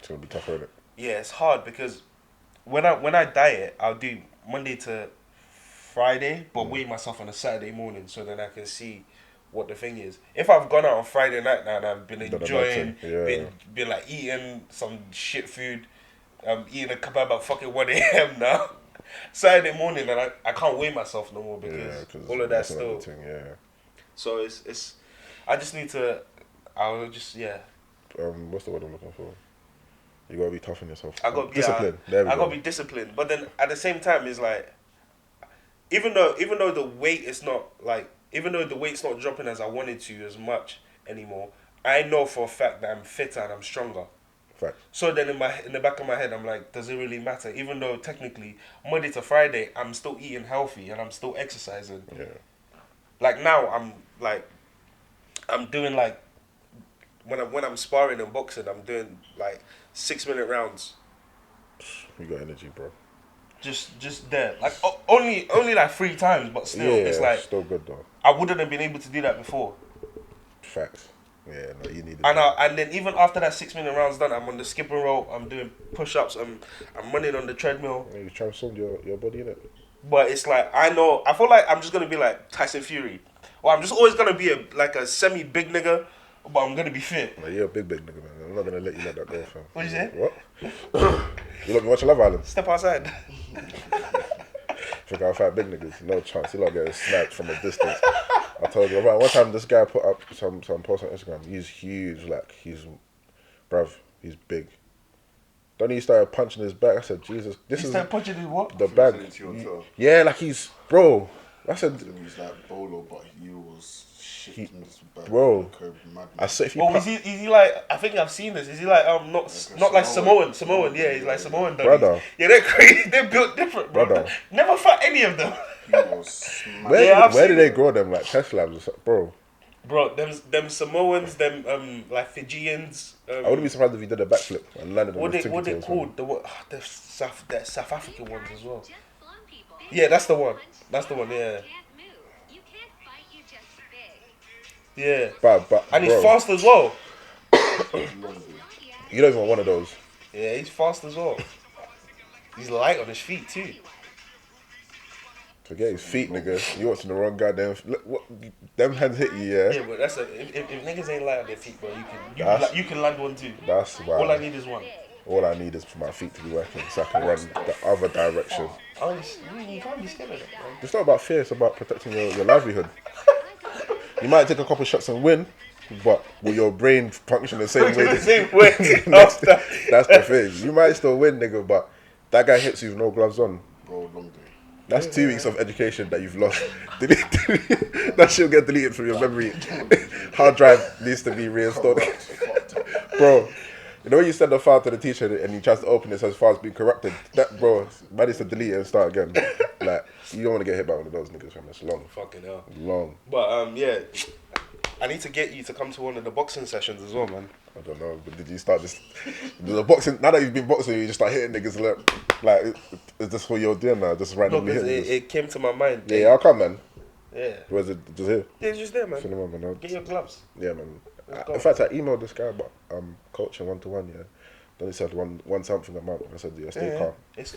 Speaker 3: It's gonna be tougher, innit?
Speaker 2: yeah, it's hard because when I diet, I'll do Monday to Friday, but weigh myself on a Saturday morning so then I can see what the thing is. If I've gone out on Friday night now and I've been
Speaker 3: Done a
Speaker 2: enjoying,
Speaker 3: night thing, yeah.
Speaker 2: been like eating some shit food, eating a kebab at fucking 1 a.m. now. Saturday morning and I can't weigh myself no more because
Speaker 3: Yeah, because
Speaker 2: all of that's still.
Speaker 3: thing, yeah.
Speaker 2: So it's I just need to. I'll just
Speaker 3: What's the word I'm looking for? You gotta be tough on yourself.
Speaker 2: I got
Speaker 3: discipline. There we
Speaker 2: I
Speaker 3: go.
Speaker 2: gotta be disciplined, but then at the same time, it's like even though the weight is not like even though the weight's not dropping as I wanted to as much anymore, I know for a fact that I'm fitter and I'm stronger.
Speaker 3: Fact.
Speaker 2: So then in the back of my head, I'm like, does it really matter? Even though technically Monday to Friday, I'm still eating healthy and I'm still exercising.
Speaker 3: Yeah.
Speaker 2: Like now, I'm doing like when I'm sparring and boxing, I'm doing like 6-minute rounds.
Speaker 3: You got energy, bro.
Speaker 2: Just there, like only like 3 times, but still,
Speaker 3: Yeah,
Speaker 2: it's like
Speaker 3: still good though.
Speaker 2: I wouldn't have been able to do that before.
Speaker 3: Facts. Yeah, no, you need it.
Speaker 2: And then even after that 6-minute round's done, I'm on the skipping rope. I'm doing push-ups. I'm running on the treadmill.
Speaker 3: You transformed your body in it.
Speaker 2: But it's like I feel like I'm just gonna be like Tyson Fury, or I'm just always gonna be a semi-big nigga, but I'm gonna be fit.
Speaker 3: Like, you're a big nigga, man. I'm not gonna let you let that go, fam.
Speaker 2: What'd you say?
Speaker 3: What? You lot be watching Love Island?
Speaker 2: Step outside.
Speaker 3: Think I'll fight big niggas? No chance. You lot getting sniped from a distance. I told you, right, one time this guy put up some post on Instagram. He's huge, like he's big. Then he started punching his back. I said, Jesus, this
Speaker 2: You
Speaker 3: is
Speaker 2: start punching his what?
Speaker 3: the bag.
Speaker 4: Into your toe.
Speaker 3: Yeah, like he's bro. I said,
Speaker 4: He was like Bolo, but he was shifting his back.
Speaker 3: Bro.
Speaker 4: Curvy madness.
Speaker 3: I said if you
Speaker 2: Oh,
Speaker 3: punch,
Speaker 2: is he like? I think I've seen this. Is he like not like Samoan? Samoan, yeah, he's like Samoan.
Speaker 3: Brother.
Speaker 2: Yeah, they're crazy. They're built different, bro.
Speaker 3: Brother.
Speaker 2: Never fought any of them.
Speaker 4: He was smashed.
Speaker 3: where,
Speaker 2: Yeah, I've
Speaker 3: where
Speaker 2: seen
Speaker 3: did they
Speaker 2: it.
Speaker 3: grow them? Like Teslabs or something? Bro.
Speaker 2: Bro, them Samoans, them like Fijians.
Speaker 3: I wouldn't be surprised if he did a backflip and landed on
Speaker 2: What
Speaker 3: his
Speaker 2: they
Speaker 3: ticket.
Speaker 2: called? The South African ones as well. Yeah, that's the one. That's the one. Yeah. Yeah.
Speaker 3: But
Speaker 2: And he's
Speaker 3: bro,
Speaker 2: fast as well.
Speaker 3: you don't even want one of those.
Speaker 2: Yeah, he's fast as well. He's light on his feet too.
Speaker 3: Forget his feet, nigga. You watching the wrong goddamn. Look, what, them hands hit you, yeah.
Speaker 2: Yeah, but that's if niggas ain't light on their feet, bro,
Speaker 3: That's-
Speaker 2: you can land one too.
Speaker 3: That's why.
Speaker 2: All I need is one.
Speaker 3: All I need is for my feet to be working so I can run the other direction.
Speaker 2: Oh, you can't be scared of that, bro.
Speaker 3: It's not about fear, it's about protecting your livelihood. You might take a couple shots and win, but will your brain function the same way?
Speaker 2: The same way
Speaker 3: that's,
Speaker 2: after.
Speaker 3: that's the thing. You might still win, nigga, but that guy hits you with no gloves on.
Speaker 4: Bro, long day.
Speaker 3: That's 2 weeks of education that you've lost. That shit'll get deleted from your memory. Hard drive needs to be reinstalled. Bro, you know when you send a file to the teacher and he tries to open it, says file's been corrupted? That, bro, man needs to delete it and start again. Like, you don't want to get hit by one of those niggas, fam. It's long.
Speaker 2: Fucking hell.
Speaker 3: Long.
Speaker 2: But yeah, I need to get you to come to one of the boxing sessions as well, man.
Speaker 3: I don't know, but did you start just the boxing? Now that you've been boxing, you just start hitting niggas. Like, is this what you're doing now? Just
Speaker 2: No,
Speaker 3: randomly
Speaker 2: because
Speaker 3: hitting niggas?
Speaker 2: it came to my mind.
Speaker 3: Yeah, I'll come, man.
Speaker 2: Yeah.
Speaker 3: Where's it? Just here.
Speaker 2: Yeah, it's just there, man.
Speaker 3: Cinema, man.
Speaker 2: Get your gloves.
Speaker 3: Yeah, man.
Speaker 2: Let's go.
Speaker 3: In fact, I emailed this guy about coaching 1-to-1. Yeah, then he said one something a month. I said, yeah, stay calm.
Speaker 2: It's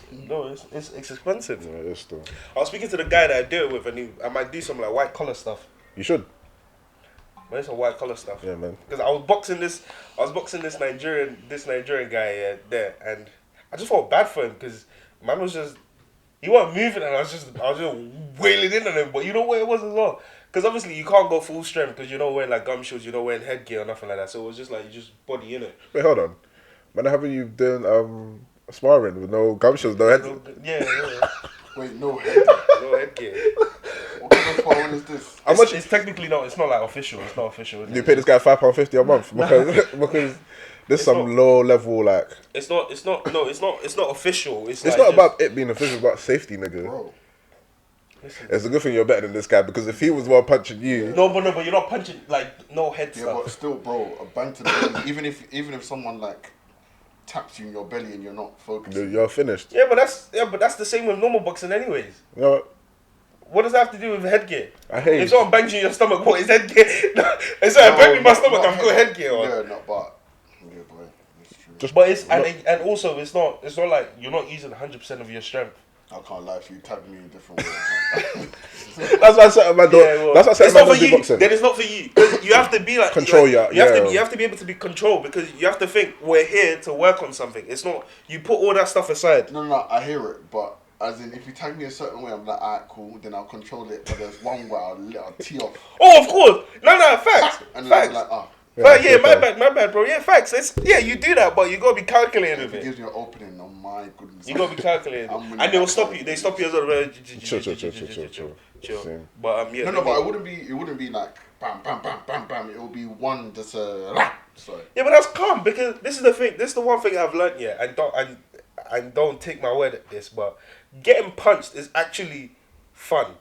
Speaker 2: expensive.
Speaker 3: Yeah, it's still.
Speaker 2: I was speaking to the guy that I do it with, and I might do some like white collar stuff.
Speaker 3: You should.
Speaker 2: Man, it's some white collar stuff.
Speaker 3: Yeah, man.
Speaker 2: Because I was boxing this Nigerian guy there, and I just felt bad for him because man was just he wasn't moving, and I was just wailing in on him. But you know what it was as well, because obviously you can't go full strength because you're not wearing like gum shields, you're not wearing headgear or nothing like that. So it was just like you just body in it.
Speaker 3: Wait, hold on. Man, haven't you done sparring with no gum shields, no head?
Speaker 2: Yeah.
Speaker 4: Wait, no head.
Speaker 2: No headgear.
Speaker 4: What kind of sparring is this?
Speaker 3: How much?
Speaker 2: It's technically not. It's not like official. It's not official.
Speaker 3: Do you pay this guy £5.50 a month because there's some low level like.
Speaker 2: It's not official. It's
Speaker 3: It's not about it being official, it's about safety, nigga.
Speaker 4: Bro.
Speaker 3: It's a good thing you're better than this guy because if he was one punching you,
Speaker 2: No, but you're not punching like no head
Speaker 4: Yeah,
Speaker 2: stuff.
Speaker 4: but still, bro, a bang to the belly. Even if someone like taps you in your belly and you're not focusing.
Speaker 3: you're finished.
Speaker 2: Yeah, but that's the same with normal boxing, anyways.
Speaker 3: You know what?
Speaker 2: What does that have to do with headgear?
Speaker 3: I hate
Speaker 2: If
Speaker 3: it.
Speaker 2: someone bangs you in your stomach, what is headgear? It's like bang me in my stomach. I've got headgear on.
Speaker 4: Yeah, no, but yeah, boy, that's true.
Speaker 3: Just
Speaker 2: But it's and also it's not like you're not using 100% of your strength.
Speaker 4: I can't lie to you. Tag me in a different way.
Speaker 3: That's why I said my dog.
Speaker 2: Yeah, well,
Speaker 3: That's why I said
Speaker 2: it's
Speaker 3: my
Speaker 2: not for
Speaker 3: dog do
Speaker 2: you.
Speaker 3: boxing.
Speaker 2: Then it's not for you. 'Cause you have to be like
Speaker 3: Control
Speaker 2: like,
Speaker 3: your-
Speaker 2: you have
Speaker 3: yeah.
Speaker 2: to you have to be able to be controlled because you have to think we're here to work on something. It's not you put all that stuff aside.
Speaker 4: No, I hear it, but as in, if you tag me a certain way, I'm like, alright, cool. Then I'll control it. But there's one where I'll tee off,
Speaker 2: Oh, of course. No, facts.
Speaker 4: and then I'll
Speaker 2: Facts.
Speaker 4: be like, ah.
Speaker 2: But yeah,
Speaker 3: okay.
Speaker 2: my bad, bro. Yeah, facts. You do that, but you gotta be calculated
Speaker 4: If
Speaker 2: with
Speaker 4: it
Speaker 2: it.
Speaker 4: gives you an opening, oh my goodness.
Speaker 2: You gotta be calculated,
Speaker 4: I'm really
Speaker 2: and they'll
Speaker 4: bad
Speaker 2: stop
Speaker 4: at
Speaker 2: you.
Speaker 4: it.
Speaker 2: They stop you as well.
Speaker 3: Chill. Same.
Speaker 2: But yeah.
Speaker 4: No, but it wouldn't be like bam, bam, bam, bam, bam. It will be one just sorry.
Speaker 2: Yeah, but that's calm because this is the thing. This is the one thing I've learned. Yeah, and don't take my word at this, but getting punched is actually fun.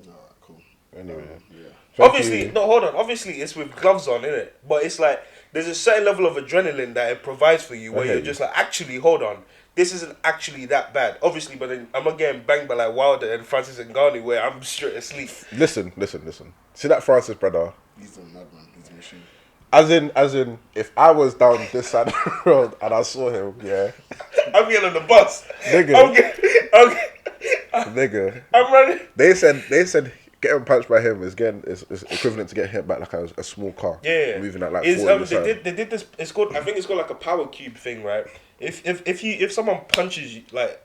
Speaker 4: No, cool.
Speaker 3: Anyway.
Speaker 4: Yeah.
Speaker 3: Thank
Speaker 2: Obviously,
Speaker 3: you.
Speaker 2: no, hold on. Obviously, it's with gloves on, innit? But it's like there's a certain level of adrenaline that it provides for you, where
Speaker 3: Okay.
Speaker 2: you're just like, actually, hold on, this isn't actually that bad. Obviously, but then I'm not getting banged by like Wilder and Francis Ngannou, where I'm straight asleep.
Speaker 3: Listen. See that Francis brother?
Speaker 4: He's a madman. He's a machine.
Speaker 3: As in, if I was down this side of the road and I saw him, yeah,
Speaker 2: I'm getting on the bus.
Speaker 3: Nigga. nigga,
Speaker 2: I'm running.
Speaker 3: they said getting punched by him is equivalent to getting hit by like a small car.
Speaker 2: Yeah,
Speaker 3: moving at like
Speaker 2: It's,
Speaker 3: 40 percent.
Speaker 2: they did this. It's called. I think it's called like a power cube thing, right? If someone punches you, like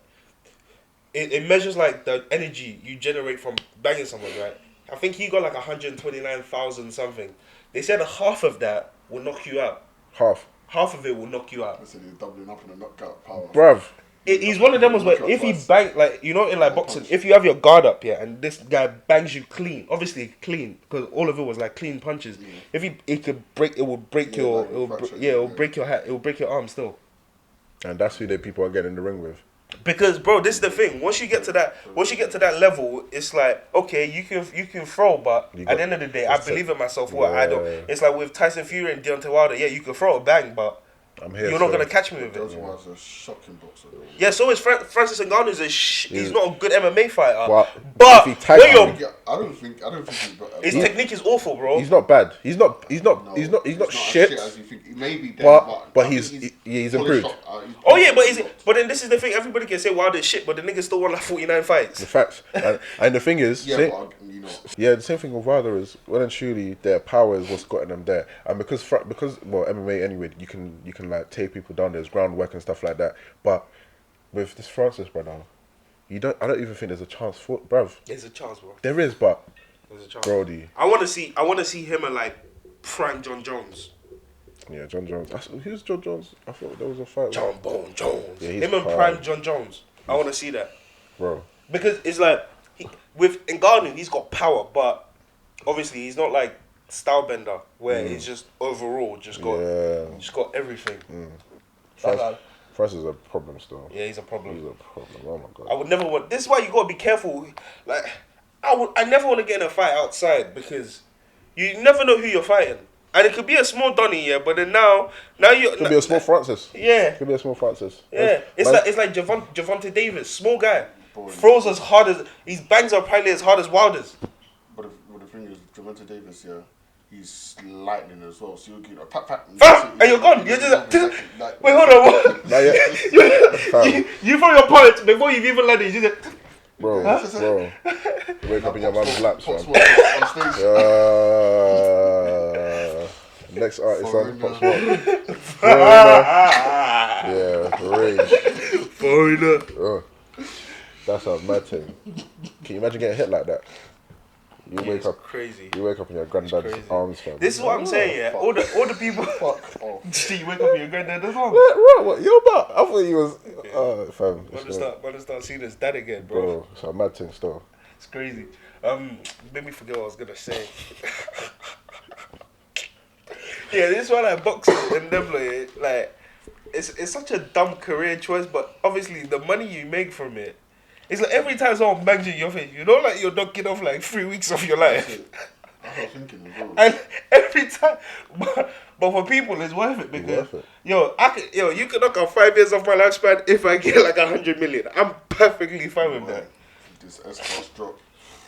Speaker 2: it measures like the energy you generate from banging someone, right? I think he got like 129,000 something. They said half of that will knock you out. Half of it will knock you out.
Speaker 4: I said he's doubling up in the knockout power.
Speaker 3: Bruv.
Speaker 2: He's one of them ones where if he bang like in like boxing, if you have your guard up and this guy bangs you clean, obviously clean because all of it was like clean punches.
Speaker 4: Yeah.
Speaker 2: If it could break, it will break
Speaker 4: Yeah,
Speaker 2: your,
Speaker 4: like
Speaker 2: it will
Speaker 4: fracture,
Speaker 2: it will
Speaker 4: yeah.
Speaker 2: break your hat, it will break your arm still.
Speaker 3: And that's who the people are getting in the ring with.
Speaker 2: Because bro, this is the thing. Once you get to that level, it's like okay, you can throw, but at the end of the day, I believe in myself. What I don't.
Speaker 3: Yeah.
Speaker 2: It's like with Tyson Fury and Deontay Wilder. Yeah, you can throw a bang, but
Speaker 3: I'm here.
Speaker 2: you're not
Speaker 3: so-
Speaker 2: gonna catch me with
Speaker 4: Those
Speaker 2: it.
Speaker 4: was a shocking boxer. Though.
Speaker 2: Yeah, so is Francis Ngannou's he's not a good MMA fighter.
Speaker 3: Well,
Speaker 2: but
Speaker 3: if he tagged
Speaker 2: when you're
Speaker 3: him-
Speaker 4: Yeah, I don't think he's got.
Speaker 2: his technique is awful, bro.
Speaker 3: He's not bad. He's not
Speaker 4: No,
Speaker 3: as
Speaker 4: shit
Speaker 3: shit.
Speaker 4: as you think. He may be dead,
Speaker 3: But
Speaker 4: I
Speaker 3: he's
Speaker 4: think
Speaker 3: he's
Speaker 4: polished
Speaker 3: improved.
Speaker 4: up, he's
Speaker 2: Oh yeah,
Speaker 4: polished up.
Speaker 2: but then this is the thing. Everybody can say Wilder is shit, but the nigga still won like 49 fights.
Speaker 3: The facts. And the thing is,
Speaker 4: Yeah,
Speaker 3: say-
Speaker 4: but you know.
Speaker 3: yeah, the same thing with Wilder is well and truly their power is what's gotten them there. And because MMA anyway, you can like take people down. There's groundwork and stuff like that. But with this Francis brother, I don't even think there's a chance for bruv.
Speaker 2: There's a chance, bro.
Speaker 3: There is, but
Speaker 2: There's a chance.
Speaker 3: Brody,
Speaker 2: I want to see him and like prime John Jones.
Speaker 3: yeah, John Jones. Who's John Jones? I thought there was a fight.
Speaker 2: John Bone Jones.
Speaker 3: Yeah, he's
Speaker 2: him and
Speaker 3: prime.
Speaker 2: prime John Jones. I want to see that
Speaker 3: Bro,
Speaker 2: because it's like with Ngannou, he's got power, but obviously he's not like Stylebender where he's just overall just got everything. That's like-
Speaker 3: Francis is a problem still.
Speaker 2: yeah, he's a problem.
Speaker 3: He's a problem. Oh my god.
Speaker 2: I would never want. This is why you gotta be careful. Like, I never want to get in a fight outside because you never know who you're fighting, and it could be a small Donny, yeah. But then now you
Speaker 3: Could be a small Francis.
Speaker 2: yeah,
Speaker 3: Could be a small Francis.
Speaker 2: yeah. It's
Speaker 3: Man-
Speaker 2: like Javante Davis, small guy,
Speaker 4: Boy.
Speaker 2: throws as hard as his bangs are probably as hard as Wilder's.
Speaker 4: But the thing is, Javante Davis, yeah, he's lightning as well. So you'll get a pat,
Speaker 2: And you're gone. You're just
Speaker 4: like,
Speaker 2: wait, hold on. What?
Speaker 3: Nah, yeah. Fam.
Speaker 2: you throw your punch before you've even landed. You just
Speaker 3: Bro. You wake up in your mum's lap,
Speaker 4: Pop
Speaker 3: fam.
Speaker 4: Smoke on stage.
Speaker 3: Next artist on Pop
Speaker 4: Foreigner.
Speaker 3: Smoke. Foreigner. Yeah, Rage.
Speaker 2: Foreigner.
Speaker 3: That's a mad thing. Can you imagine getting hit like that? You
Speaker 2: Yeah,
Speaker 3: wake
Speaker 2: it's
Speaker 3: up
Speaker 2: crazy.
Speaker 3: You wake up in your granddad's
Speaker 2: crazy.
Speaker 3: arms, fam.
Speaker 2: This is what I'm saying, yeah.
Speaker 4: fuck.
Speaker 2: All the people.
Speaker 4: Fuck off.
Speaker 2: You wake up in your granddad's arms.
Speaker 3: What? You're about? I thought you was. Fam.
Speaker 2: Want to start seeing his dad again, bro.
Speaker 3: Bro, it's a mad thing still.
Speaker 2: It's crazy. Made me forget what I was gonna say. Yeah, this one like boxing and them like it's such a dumb career choice, but obviously the money you make from it, it's like every time someone bangs you in your face, you know, like you're knocking off like 3 weeks of your life.
Speaker 4: I was thinking as well.
Speaker 2: And every time, but for people, it's worth it because
Speaker 3: Worth it.
Speaker 2: you can knock out 5 years off my lifespan if I get like 100 million. I'm perfectly fine with that.
Speaker 4: This S-Class drop.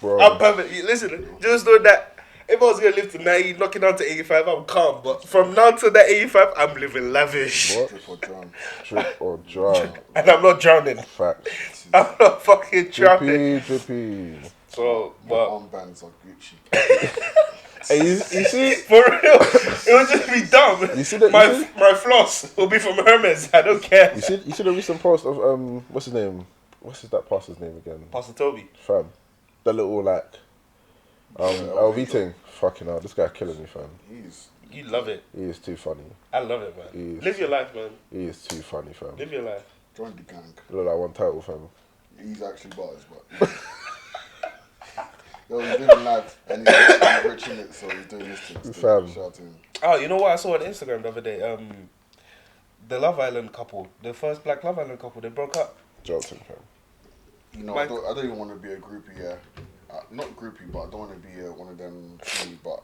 Speaker 3: Bro.
Speaker 2: I'm perfect. Listen, just know that if I was gonna live to 90, knocking down to 85, I'm calm. But from now to that 85, I'm living lavish,
Speaker 3: What?
Speaker 4: Drip or drown.
Speaker 3: Drip or drown.
Speaker 2: and I'm not drowning.
Speaker 3: Fact.
Speaker 2: I'm not fucking drowning.
Speaker 3: Drippy.
Speaker 2: So,
Speaker 4: My
Speaker 2: but
Speaker 4: armbands are Gucci.
Speaker 3: Hey, you see?
Speaker 2: for real, it would just be dumb.
Speaker 3: You see that?
Speaker 2: My floss will be from Hermes. I don't care.
Speaker 3: You see the recent post of what's his name? What's that pastor's name again?
Speaker 2: Pastor Toby.
Speaker 3: Fam. That little like LV thing. Fucking hell, this guy killing me, fam.
Speaker 2: You love it.
Speaker 3: He is too funny.
Speaker 2: I love it, man.
Speaker 3: He is.
Speaker 2: Live your life, man.
Speaker 3: He is too funny, fam.
Speaker 2: Live your life.
Speaker 4: Join the gang.
Speaker 3: Look like one title, fam.
Speaker 4: He's actually bars, but. Yo, he's doing live and he's rich in it, so he's doing this thing. still.
Speaker 3: Fam.
Speaker 4: Shout out to him.
Speaker 2: Oh, you know what I saw on Instagram the other day? The Love Island couple, the first Black Love Island couple, they broke up.
Speaker 3: Johnson, fam.
Speaker 4: You know,
Speaker 2: Mike-
Speaker 4: I don't even want to be a groupie, yeah. Not groupie, but I don't want to be one of them three, but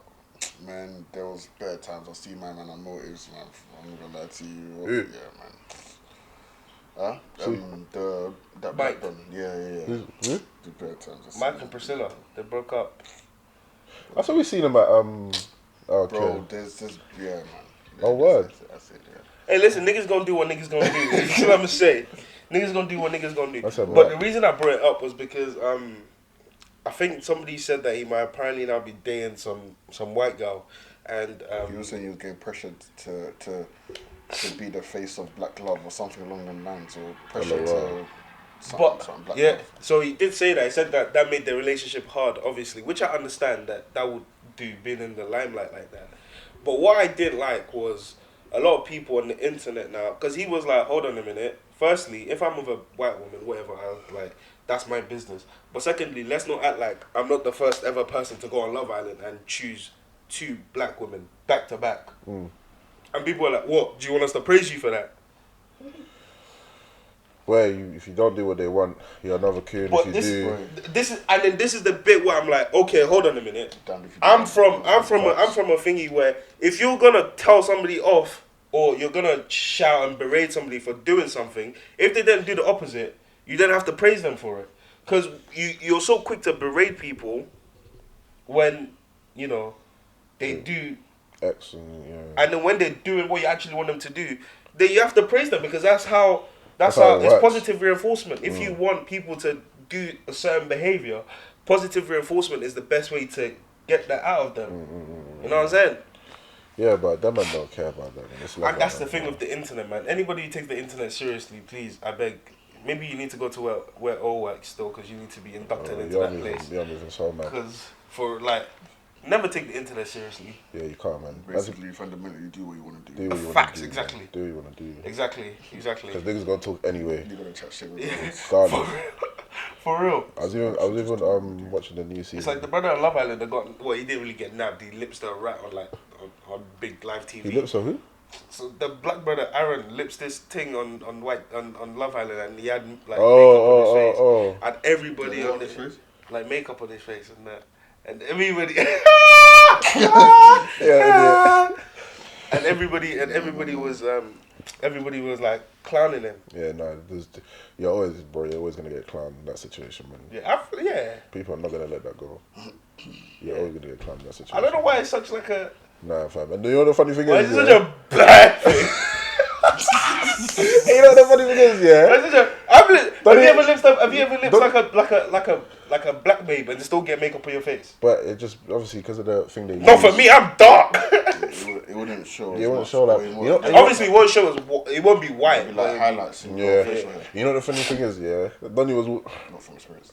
Speaker 4: man, there was bad times. I see my man on motives, man. I'm not gonna lie to you.
Speaker 3: Who?
Speaker 4: Yeah, man. Huh? That
Speaker 2: Mike.
Speaker 4: black one. Yeah.
Speaker 3: Who?
Speaker 4: The bad times. I see
Speaker 2: Mike
Speaker 4: man.
Speaker 2: and Priscilla, they broke up.
Speaker 3: That's what we seen him at okay.
Speaker 4: Bro, there's yeah, man.
Speaker 3: Oh, word.
Speaker 4: That's it, yeah.
Speaker 2: Hey, listen, niggas gonna do what niggas gonna do. You see what I'm saying? Niggas gonna do what niggas gonna do.
Speaker 3: That's a
Speaker 2: But
Speaker 3: right.
Speaker 2: the reason I brought it up was because I think somebody said that he might apparently now be dating some white girl, and
Speaker 4: You were saying you was getting pressured to be the face of Black Love or something along them lines, or pressure
Speaker 3: wow.
Speaker 4: to something Black
Speaker 2: yeah,
Speaker 4: Love.
Speaker 2: so he did say that. He said that made the relationship hard, obviously, which I understand that would do being in the limelight like that. But what I didn't like was a lot of people on the internet now, because he was like, hold on a minute. Firstly, if I'm with a white woman, whatever, that's my business. But secondly, let's not act like I'm not the first ever person to go on Love Island and choose 2 black women back to back. And people are like, what? Do you want us to praise you for that?
Speaker 3: Where if you don't do what they want, you're another coon.
Speaker 2: But
Speaker 3: If you do,
Speaker 2: this is the bit where I'm like, okay, hold on a minute.
Speaker 4: Damn if you
Speaker 2: I'm
Speaker 4: don't.
Speaker 2: from a thingy where if you're gonna tell somebody off or you're gonna shout and berate somebody for doing something, if they then do the opposite, you then have to praise them for it. Because you're so quick to berate people when, you know, they do,
Speaker 3: excellent, yeah.
Speaker 2: and then when they're doing what you actually want them to do, then you have to praise them because that's how
Speaker 3: That's how it
Speaker 2: it's
Speaker 3: works.
Speaker 2: positive reinforcement. If you want people to do a certain behavior, positive reinforcement is the best way to get that out of them. You know what I'm saying?
Speaker 3: Yeah, but them man don't care about that. Man. It's
Speaker 2: And that's the thing with the internet, man. Anybody who takes the internet seriously, please, I beg. Maybe you need to go to where O works still, because you need to be inducted into that place.
Speaker 3: You're moving so mad.
Speaker 2: Because for like, never take the internet seriously.
Speaker 3: Yeah, you can't, man.
Speaker 4: Basically, fundamentally, do what you want to
Speaker 3: Do
Speaker 4: do.
Speaker 3: what you want
Speaker 2: Facts,
Speaker 3: to do.
Speaker 2: exactly.
Speaker 3: Man. Do what you want to do.
Speaker 2: Exactly.
Speaker 3: Because niggas gonna talk anyway.
Speaker 4: You're gonna chat shit with them.
Speaker 3: Regardless.
Speaker 2: For real.
Speaker 3: I was even watching the new season.
Speaker 2: It's like the brother on Love Island that got, well, he didn't really get nabbed. He lips the rat on big live TV.
Speaker 3: He lips on who?
Speaker 2: So the black brother Aaron lips this thing on Love Island, and he had like makeup on his face, and everybody
Speaker 4: Yeah,
Speaker 2: on
Speaker 4: on
Speaker 2: his
Speaker 4: his face?
Speaker 2: like makeup on his face and that, and everybody,
Speaker 3: Yeah,
Speaker 2: and everybody was like clowning him.
Speaker 3: yeah. No, you're always gonna get clowned in that situation, man.
Speaker 2: Yeah,
Speaker 3: People are not gonna let that go. You're always gonna get clowned in that situation.
Speaker 2: I don't know why it's such like a.
Speaker 3: Nah, fam. And you know the funny thing
Speaker 2: Why
Speaker 3: is,
Speaker 2: is it such a bad thing?
Speaker 3: you know what the funny thing is, yeah.
Speaker 2: Why is it such a, Have you ever lipped like a black babe and still get makeup on your face?
Speaker 3: But it just obviously because of the thing they
Speaker 2: No, for me, I'm dark.
Speaker 4: It wouldn't show.
Speaker 3: It wouldn't show like
Speaker 2: Obviously, it won't show us. It won't be white.
Speaker 4: It'd be like highlights. In
Speaker 3: Yeah,
Speaker 4: your facial hair.
Speaker 3: you know the funny thing is, yeah, Donny was.
Speaker 4: Not from experience.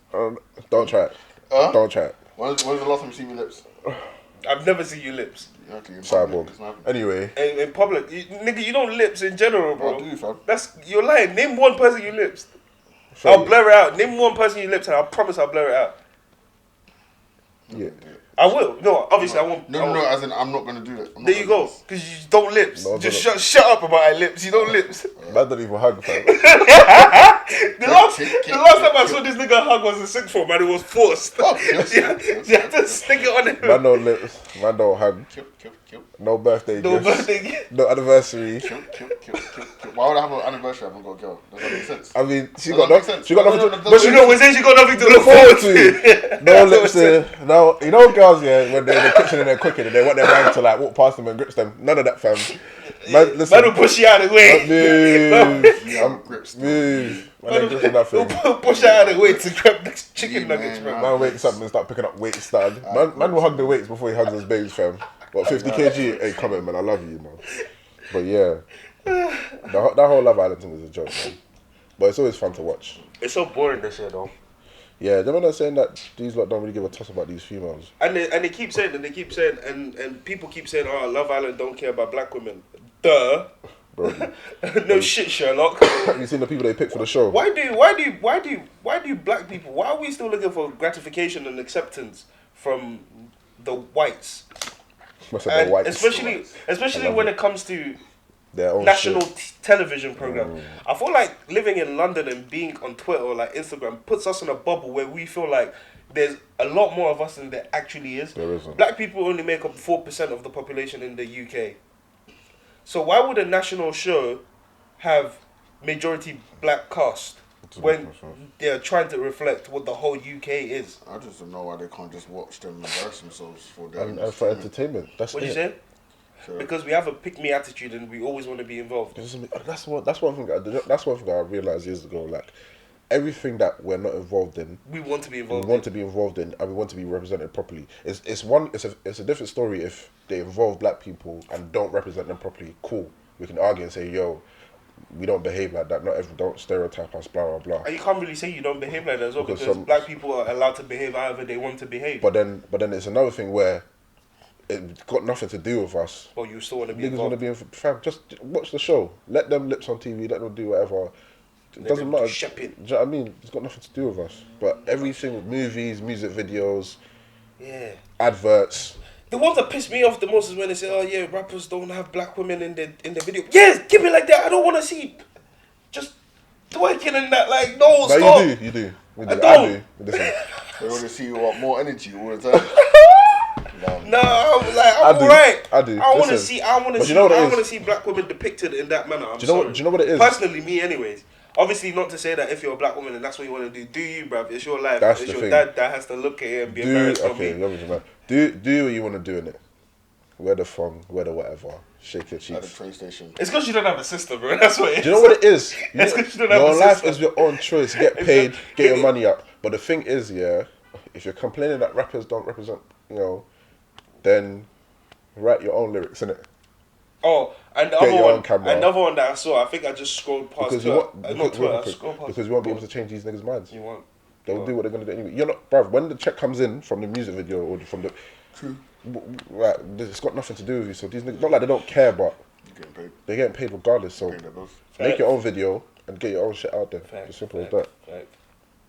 Speaker 3: Don't try it. Don't try it.
Speaker 4: When's the last time you seen your lips?
Speaker 2: I've never seen your lips.
Speaker 4: Yeah, okay, in
Speaker 3: Cyborg.
Speaker 4: public, it's not happening.
Speaker 3: Anyway,
Speaker 2: In public, nigga, you don't lips in general, bro.
Speaker 4: I do, fam.
Speaker 2: You're lying. Name one person you lips.
Speaker 3: fair.
Speaker 2: I'll blur it out. Name one person you lips, and I promise I'll blur it out.
Speaker 3: Yeah.
Speaker 2: I will. No, obviously I won't.
Speaker 4: No, as in, I'm not gonna do that. I'm not
Speaker 2: There you
Speaker 4: gonna
Speaker 2: go.
Speaker 4: do this.
Speaker 2: Because you don't lips.
Speaker 3: No,
Speaker 2: Just
Speaker 3: don't.
Speaker 2: shut up about my lips. You don't lips.
Speaker 3: Man don't even hug, fam.
Speaker 2: The last time I saw this nigga hug was in sixth form, and it was forced.
Speaker 4: Oh, yes,
Speaker 2: you had to stick it on him.
Speaker 3: Man don't lips. Man don't hug.
Speaker 4: Kill.
Speaker 3: No birthday
Speaker 2: No
Speaker 3: gifts.
Speaker 2: birthday.
Speaker 3: No anniversary.
Speaker 4: Kill. Why would I have an anniversary? I haven't got a girl. Does that make sense?
Speaker 3: I mean, she
Speaker 4: Does
Speaker 3: got
Speaker 4: that make
Speaker 3: nothing.
Speaker 4: sense?
Speaker 3: She got
Speaker 4: No,
Speaker 3: nothing.
Speaker 4: no,
Speaker 3: to-
Speaker 4: no,
Speaker 2: But you know, we say she got nothing to look forward to.
Speaker 3: No lips. No, you know, girls, yeah, when they're in the kitchen and they're cooking and they want their man to like walk past them and grips them. None of that, fam. Man, listen.
Speaker 2: Man will push you out of the way.
Speaker 3: Move.
Speaker 4: You have grips.
Speaker 3: Move. Man, ain't gripping nothing.
Speaker 2: He'll push you out of the way to grab the chicken
Speaker 4: Yeah,
Speaker 2: nuggets,
Speaker 4: man,
Speaker 2: bro.
Speaker 3: Man wakes up and start picking up weights, stand. Man will hug the weights before he hugs his babes, fam. What, 50 kg? Hey, come on, man, I love you, man. But yeah, that whole Love Island thing was a joke, man. But it's always fun to watch.
Speaker 2: It's so boring this year, though.
Speaker 3: Yeah, they're not saying that these lot don't really give a toss about these females.
Speaker 2: And they keep saying, and people keep saying, oh, Love Island don't care about black women. Duh.
Speaker 3: Bro,
Speaker 2: No shit, Sherlock.
Speaker 3: have you seen the people they pick for the show?
Speaker 2: Why do black people? Why are we still looking for gratification and acceptance from the whites?
Speaker 3: Must have been
Speaker 2: And
Speaker 3: white.
Speaker 2: especially when it comes to
Speaker 3: Their own
Speaker 2: national
Speaker 3: shit.
Speaker 2: television program. I feel like living in London and being on Twitter or like Instagram puts us in a bubble where we feel like there's a lot more of us than there actually is.
Speaker 3: There isn't.
Speaker 2: Black people only make up 4% of the population in the UK. So why would a national show have majority black cast
Speaker 3: It's a
Speaker 2: when
Speaker 3: good question.
Speaker 2: they're trying to reflect what the whole UK is?
Speaker 4: I just don't know why they can't just watch them embarrass themselves for their
Speaker 3: And for entertainment. That's
Speaker 2: What
Speaker 3: it.
Speaker 2: you say?
Speaker 4: So,
Speaker 2: Because we have a pick-me attitude and we always want to be involved.
Speaker 3: That's one thing. That's one thing that I realized years ago. Like everything that we're not involved in,
Speaker 2: We want to be
Speaker 3: we
Speaker 2: involved.
Speaker 3: want to be involved in, and we want to be represented properly. It's a different story if they involve black people and don't represent them properly. Cool, we can argue and say, yo, we don't behave like that. Don't stereotype us. Blah blah blah.
Speaker 2: And you can't really say you don't behave like that as well
Speaker 3: Because
Speaker 2: because
Speaker 3: some-
Speaker 2: black people are allowed to behave however they want to behave.
Speaker 3: But then it's another thing where it's got nothing to do with us.
Speaker 2: But you still want to be
Speaker 3: Niggas want to
Speaker 2: involved.
Speaker 3: be in. Fam, just watch the show. Let them lips on TV. Let them do whatever. It doesn't
Speaker 2: them
Speaker 3: matter.
Speaker 2: do shopping.
Speaker 3: Do you know what I mean? It's got nothing to do with us. But everything, movies, music videos,
Speaker 2: Yeah.
Speaker 3: adverts.
Speaker 2: The ones that piss me off the most is when they say, "Oh yeah, rappers don't have black women in the video." Yes, keep it like that. I don't want to see just twerking and that. Like no,
Speaker 3: No,
Speaker 2: stop.
Speaker 3: you do. We
Speaker 2: I
Speaker 3: do.
Speaker 2: don't.
Speaker 3: Listen,
Speaker 4: they want to see you want more energy all the time.
Speaker 2: No, I'm like
Speaker 3: I
Speaker 2: I'm
Speaker 3: do.
Speaker 2: alright.
Speaker 3: I do.
Speaker 2: I want to
Speaker 3: Listen.
Speaker 2: see. I want to
Speaker 3: But
Speaker 2: see.
Speaker 3: you know what it
Speaker 2: I
Speaker 3: is?
Speaker 2: want to see black women depicted in that manner.
Speaker 3: Do you know what it is?
Speaker 2: Personally, me, anyways. Obviously, not to say that if you're a black woman and that's what you want to do you, bruv. It's your life.
Speaker 3: That's
Speaker 2: it's
Speaker 3: the
Speaker 2: your
Speaker 3: thing.
Speaker 2: dad that has to look at it and be embarrassed on me.
Speaker 3: Do what you want to do in it. Wear the thong, wear the whatever. Shake your
Speaker 4: At the
Speaker 3: cheeks.
Speaker 4: train station.
Speaker 2: It's because you don't have a sister, bro. That's what it is.
Speaker 3: Do you know what it is?
Speaker 2: It's 'cause you don't have
Speaker 3: Your
Speaker 2: a
Speaker 3: life
Speaker 2: sister.
Speaker 3: is your own choice. Get paid, get your money up. But the thing is, yeah, if you're complaining that rappers don't represent, then write your own lyrics, innit?
Speaker 2: Oh, and the
Speaker 3: Get
Speaker 2: other
Speaker 3: your
Speaker 2: one,
Speaker 3: own camera.
Speaker 2: another one that I saw, I think I just scrolled past
Speaker 3: Because you
Speaker 2: Twitter.
Speaker 3: won't,
Speaker 2: Not Twitter, I scrolled past.
Speaker 3: because you won't be able to change these niggas' minds.
Speaker 2: You won't.
Speaker 3: They'll do what they're gonna do anyway. You're not, bruv. When the check comes in from the music video or from the, right, it's got nothing to do with you. So these niggas, not like they don't care, but
Speaker 4: You getting paid.
Speaker 3: they're getting paid regardless. So
Speaker 4: Paying their bills.
Speaker 3: make your own video and get your own shit out there.
Speaker 2: Fact,
Speaker 3: As simple as
Speaker 2: fact,
Speaker 3: that.
Speaker 2: fact.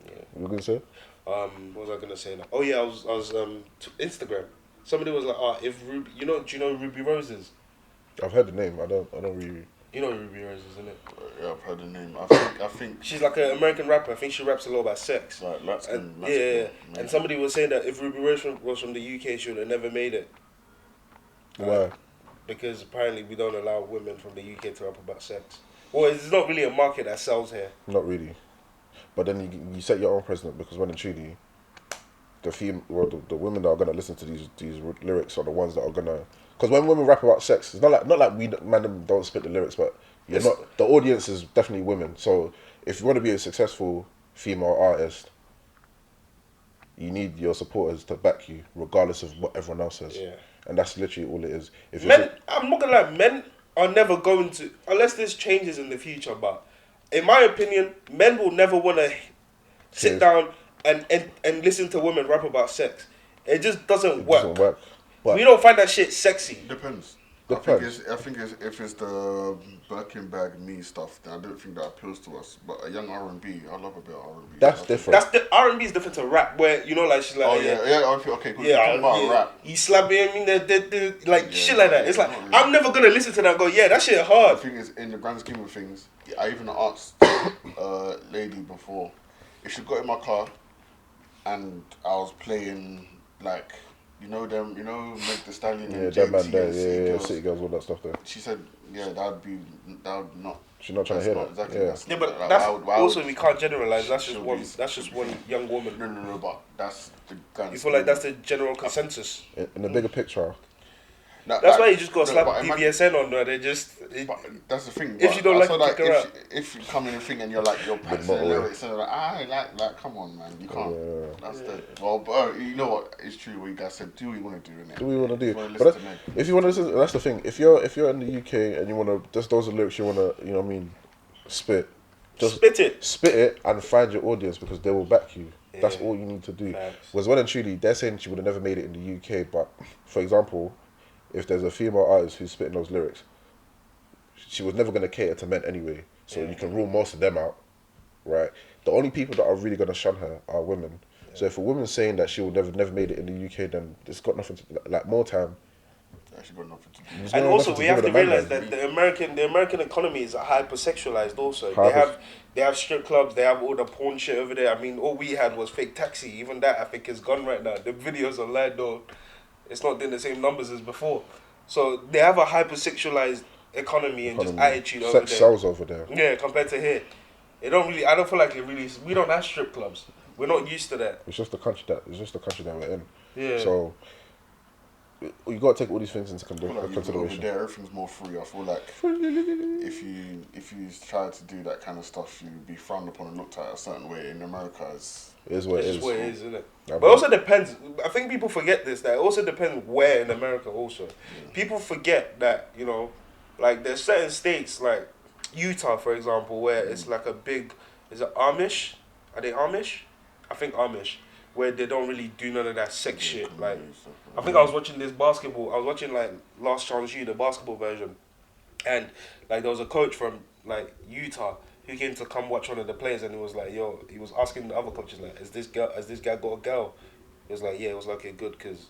Speaker 2: Yeah.
Speaker 3: You gonna say?
Speaker 2: What was I gonna say now? Oh yeah, I was Instagram. Somebody was like, if Ruby, do you know Ruby Roses?
Speaker 3: I've heard the name. I don't really.
Speaker 2: You know Ruby Roses, isn't it?
Speaker 4: Yeah, I've heard the name. I think.
Speaker 2: She's like an American rapper. I think she raps a lot about sex.
Speaker 4: Like, that's
Speaker 2: And,
Speaker 4: good.
Speaker 2: yeah. And somebody was saying that if Ruby Rose was from the UK, she would have never made it.
Speaker 3: Why?
Speaker 2: Because apparently we don't allow women from the UK to rap about sex. Well, it's not really a market that sells here.
Speaker 3: Not really. But then you set your own precedent because when in truly, the women that are gonna listen to these lyrics are the ones that are gonna. Because when women rap about sex, it's not like we man them don't spit the lyrics, but the audience is definitely women. So if you want to be a successful female artist, you need your supporters to back you, regardless of what everyone else says.
Speaker 2: Yeah.
Speaker 3: And that's literally all it is. If
Speaker 2: Men, I'm not gonna lie, men are never going to, unless this changes in the future, but in my opinion, men will never want to sit
Speaker 3: Cheers.
Speaker 2: down and listen to women rap about sex. It just doesn't
Speaker 3: it
Speaker 2: work.
Speaker 3: doesn't work. But
Speaker 2: We don't find that shit sexy.
Speaker 4: Depends.
Speaker 3: Depends.
Speaker 4: I think it's if it's the Birkin bag me stuff, then I don't think that appeals to us. But a young R&B, I love a bit of R&B.
Speaker 3: That's different.
Speaker 2: That's the R&B is different to rap, where you know, like she's like,
Speaker 4: Oh yeah. Okay. Cool.
Speaker 2: yeah,
Speaker 4: Talking about rap.
Speaker 2: you slapping, I mean, like
Speaker 4: Yeah,
Speaker 2: shit like that. It's like
Speaker 4: not really.
Speaker 2: I'm never gonna listen to that and go, yeah, that shit
Speaker 4: The
Speaker 2: hard.
Speaker 4: thing is, in the grand scheme of things, I even asked a lady before if she got in my car and I was playing like, you know Meg Thee Stallion
Speaker 3: yeah,
Speaker 4: and
Speaker 3: that man
Speaker 4: JT
Speaker 3: there,
Speaker 4: and City Girls.
Speaker 3: City Girls, all that stuff there.
Speaker 4: She said, yeah, that would not.
Speaker 3: She's not trying to hear that.
Speaker 4: Exactly.
Speaker 3: Yeah.
Speaker 4: That's
Speaker 2: Yeah,
Speaker 4: not,
Speaker 2: but
Speaker 4: like,
Speaker 2: that's
Speaker 4: why
Speaker 2: also
Speaker 4: would-
Speaker 2: we can't generalize. That's just
Speaker 4: she'll
Speaker 2: one.
Speaker 4: be-
Speaker 2: That's just one young woman.
Speaker 4: No, but that's the grand
Speaker 2: You feel like
Speaker 4: scheme.
Speaker 2: that's the general consensus.
Speaker 3: In the bigger picture,
Speaker 4: No,
Speaker 2: That's
Speaker 4: like-
Speaker 2: why you just got to
Speaker 4: no,
Speaker 2: slap
Speaker 4: but imagine-
Speaker 2: DBSN on there. They just.
Speaker 4: But that's the thing.
Speaker 2: If
Speaker 4: but
Speaker 2: you don't
Speaker 4: I
Speaker 2: like
Speaker 4: feel
Speaker 2: it, kick her out.
Speaker 4: if you come in and think and you're like, you're practicing the
Speaker 3: motorway.
Speaker 4: lyrics and you're like, like, come on, man, you can't.
Speaker 3: Yeah.
Speaker 4: That's the well, but you know what? It's true. What you guys said. Do what you want to do, innit?
Speaker 3: do we want to do?
Speaker 4: If you wanna
Speaker 3: But
Speaker 4: listen to Meg.
Speaker 3: if you want to listen, that's the thing. If you're in the UK and you want to, just those are lyrics you want to, you know what I mean, spit. Just
Speaker 2: Spit it.
Speaker 3: spit it and find your audience because they will back you. That's
Speaker 2: Yeah.
Speaker 3: all you need to do.
Speaker 2: Facts.
Speaker 3: Because well and truly, they're saying she would have never made it in the UK. But for example, if there's a female artist who's spitting those lyrics, she was never going to cater to men anyway. So
Speaker 2: Yeah.
Speaker 3: you can rule most of them out, right? The only people that are really going to shun her are women. So if a woman's saying that she would never made it in the UK, then it's got nothing to like more time.
Speaker 4: Actually got nothing to do.
Speaker 3: There's
Speaker 2: And
Speaker 3: no
Speaker 2: also,
Speaker 3: nothing
Speaker 2: we
Speaker 3: give
Speaker 2: have
Speaker 3: it
Speaker 2: to
Speaker 3: a man
Speaker 2: realize
Speaker 3: then.
Speaker 2: that the American economy is hypersexualized. Also,
Speaker 3: Hyper-
Speaker 2: they have strip clubs. They have all the porn shit over there. I mean, all we had was Fake Taxi. Even that, I think, is gone right now. The videos online, though, it's not doing the same numbers as before. So they have a hypersexualized economy and just attitude over
Speaker 3: Sex
Speaker 2: there.
Speaker 3: sells over there.
Speaker 2: Yeah, compared to here, it don't really. I don't feel like it really. We don't have strip clubs. We're not used to that.
Speaker 3: It's just the country that we're in.
Speaker 2: Yeah.
Speaker 3: So you got to take all these things into
Speaker 4: I feel like over
Speaker 3: consideration.
Speaker 4: there, everything's more free. I feel like if you try to do that kind of stuff, you'd be frowned upon and looked at a certain way. In America,
Speaker 3: It is what
Speaker 2: It's
Speaker 3: it
Speaker 2: just
Speaker 3: is.
Speaker 2: what it is, isn't it?
Speaker 3: Yeah,
Speaker 2: But it also depends. I think people forget this. That it also depends where in America. Also, people forget that like there's certain states like Utah, for example, where it's like a big. Is it Amish? Are they Amish? I think Amish, where they don't really do none of that sex shit. Like, I think I was watching this basketball. I was watching like Last Chance U, the basketball version, and like there was a coach from like Utah who came to come watch one of the players, and he was like, he was asking the other coaches like, has this guy got a girl? He was like, yeah. It was like, okay, good, because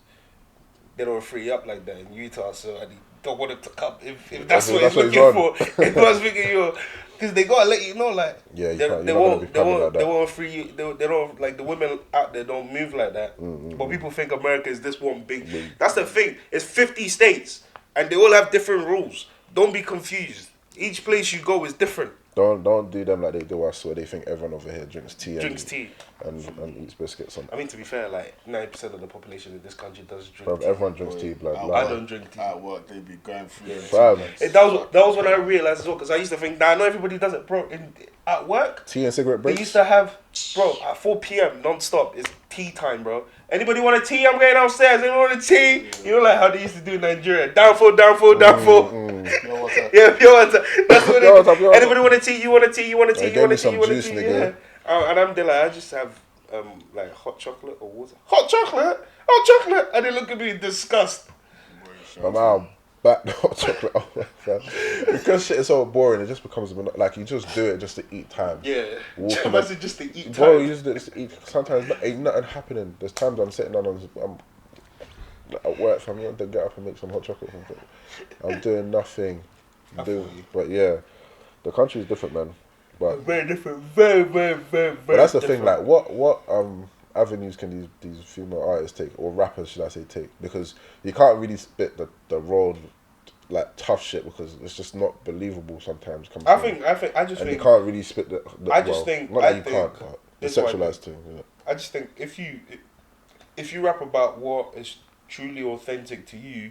Speaker 2: they don't free up like that in Utah, so I don't want him to come if that's what he's looking for. If I was thinking, because they gotta let you know, like,
Speaker 3: Yeah, you
Speaker 2: they,
Speaker 3: can't-
Speaker 2: they
Speaker 3: you're not gonna
Speaker 2: won't,
Speaker 3: be
Speaker 2: they
Speaker 3: covered
Speaker 2: won't,
Speaker 3: like
Speaker 2: they
Speaker 3: that.
Speaker 2: won't free you. They don't like the women out there don't move like that. But people think America is this one big. That's the thing. It's 50 states, and they all have different rules. Don't be confused. Each place you go is different.
Speaker 3: Don't do them like they do us, where they think everyone over here drinks tea and eats biscuits.
Speaker 2: I mean, to be fair, like 90% of the population in this country does drink
Speaker 3: Bro,
Speaker 2: tea.
Speaker 3: everyone drinks tea, blood.
Speaker 4: At
Speaker 3: Like,
Speaker 2: I don't drink tea.
Speaker 4: At work, they be going through.
Speaker 3: Fam.
Speaker 2: That was when I realized as well, because I used to think, nah, not everybody does it, bro. At work,
Speaker 3: tea and cigarette
Speaker 2: they
Speaker 3: breaks.
Speaker 2: used to have, bro, at 4 p.m. non-stop, it's tea time, bro. Anybody want a tea? I'm going downstairs. Anyone want a tea? You know, like how they used to do in Nigeria. Downfall.
Speaker 4: You know what's up?
Speaker 2: Yeah, pure water. That's what
Speaker 3: Pure
Speaker 2: it
Speaker 3: water,
Speaker 2: is.
Speaker 3: pure water.
Speaker 2: Anybody want a tea? You want a tea? You want a tea?
Speaker 3: They
Speaker 2: You
Speaker 3: gave
Speaker 2: want
Speaker 3: me
Speaker 2: a tea?
Speaker 3: some
Speaker 2: You want a
Speaker 3: juice,
Speaker 2: tea?
Speaker 3: nigga.
Speaker 2: Yeah. And I'm there like, I just have like hot chocolate or water. Hot chocolate? Hot chocolate? And they look at me in disgust.
Speaker 3: I'm out back the hot chocolate off, fam. Because shit is so boring, it just becomes like you just do it just to eat time.
Speaker 2: Yeah.
Speaker 3: Walking
Speaker 2: Imagine just to eat time.
Speaker 3: Bro, you just do it just to eat. Sometimes ain't nothing happening. There's times I'm sitting down, I'm at work, fam. I want to get up and make some hot chocolate. I'm doing nothing. But yeah, the country is different, man. But
Speaker 2: Very different. Very, very, very, very
Speaker 3: But that's the
Speaker 2: different.
Speaker 3: thing, like what avenues can these female artists take, or rappers should I say take? Because you can't really spit the raw like tough shit because it's just not believable sometimes.
Speaker 2: I just
Speaker 3: and
Speaker 2: think
Speaker 3: you can't really spit the
Speaker 2: I just think-
Speaker 3: not that
Speaker 2: I
Speaker 3: you
Speaker 2: think
Speaker 3: can't, but the
Speaker 2: this one-
Speaker 3: sexualized thing. Yeah.
Speaker 2: I just think if you rap about what is truly authentic to you,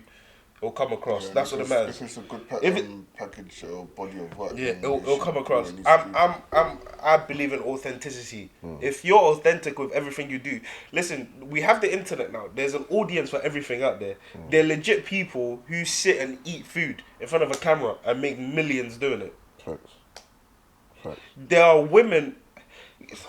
Speaker 2: It'll come across.
Speaker 4: Yeah,
Speaker 2: That's what it matters.
Speaker 4: If it's a good
Speaker 2: If it-
Speaker 4: package or body of work,
Speaker 2: Yeah,
Speaker 4: then
Speaker 2: it'll come across.
Speaker 4: it needs to be-
Speaker 2: I believe in authenticity. If you're authentic with everything you do, listen, we have the internet now. There's an audience for everything out there. They're legit people who sit and eat food in front of a camera and make millions doing it.
Speaker 3: Facts. Facts.
Speaker 2: There are women.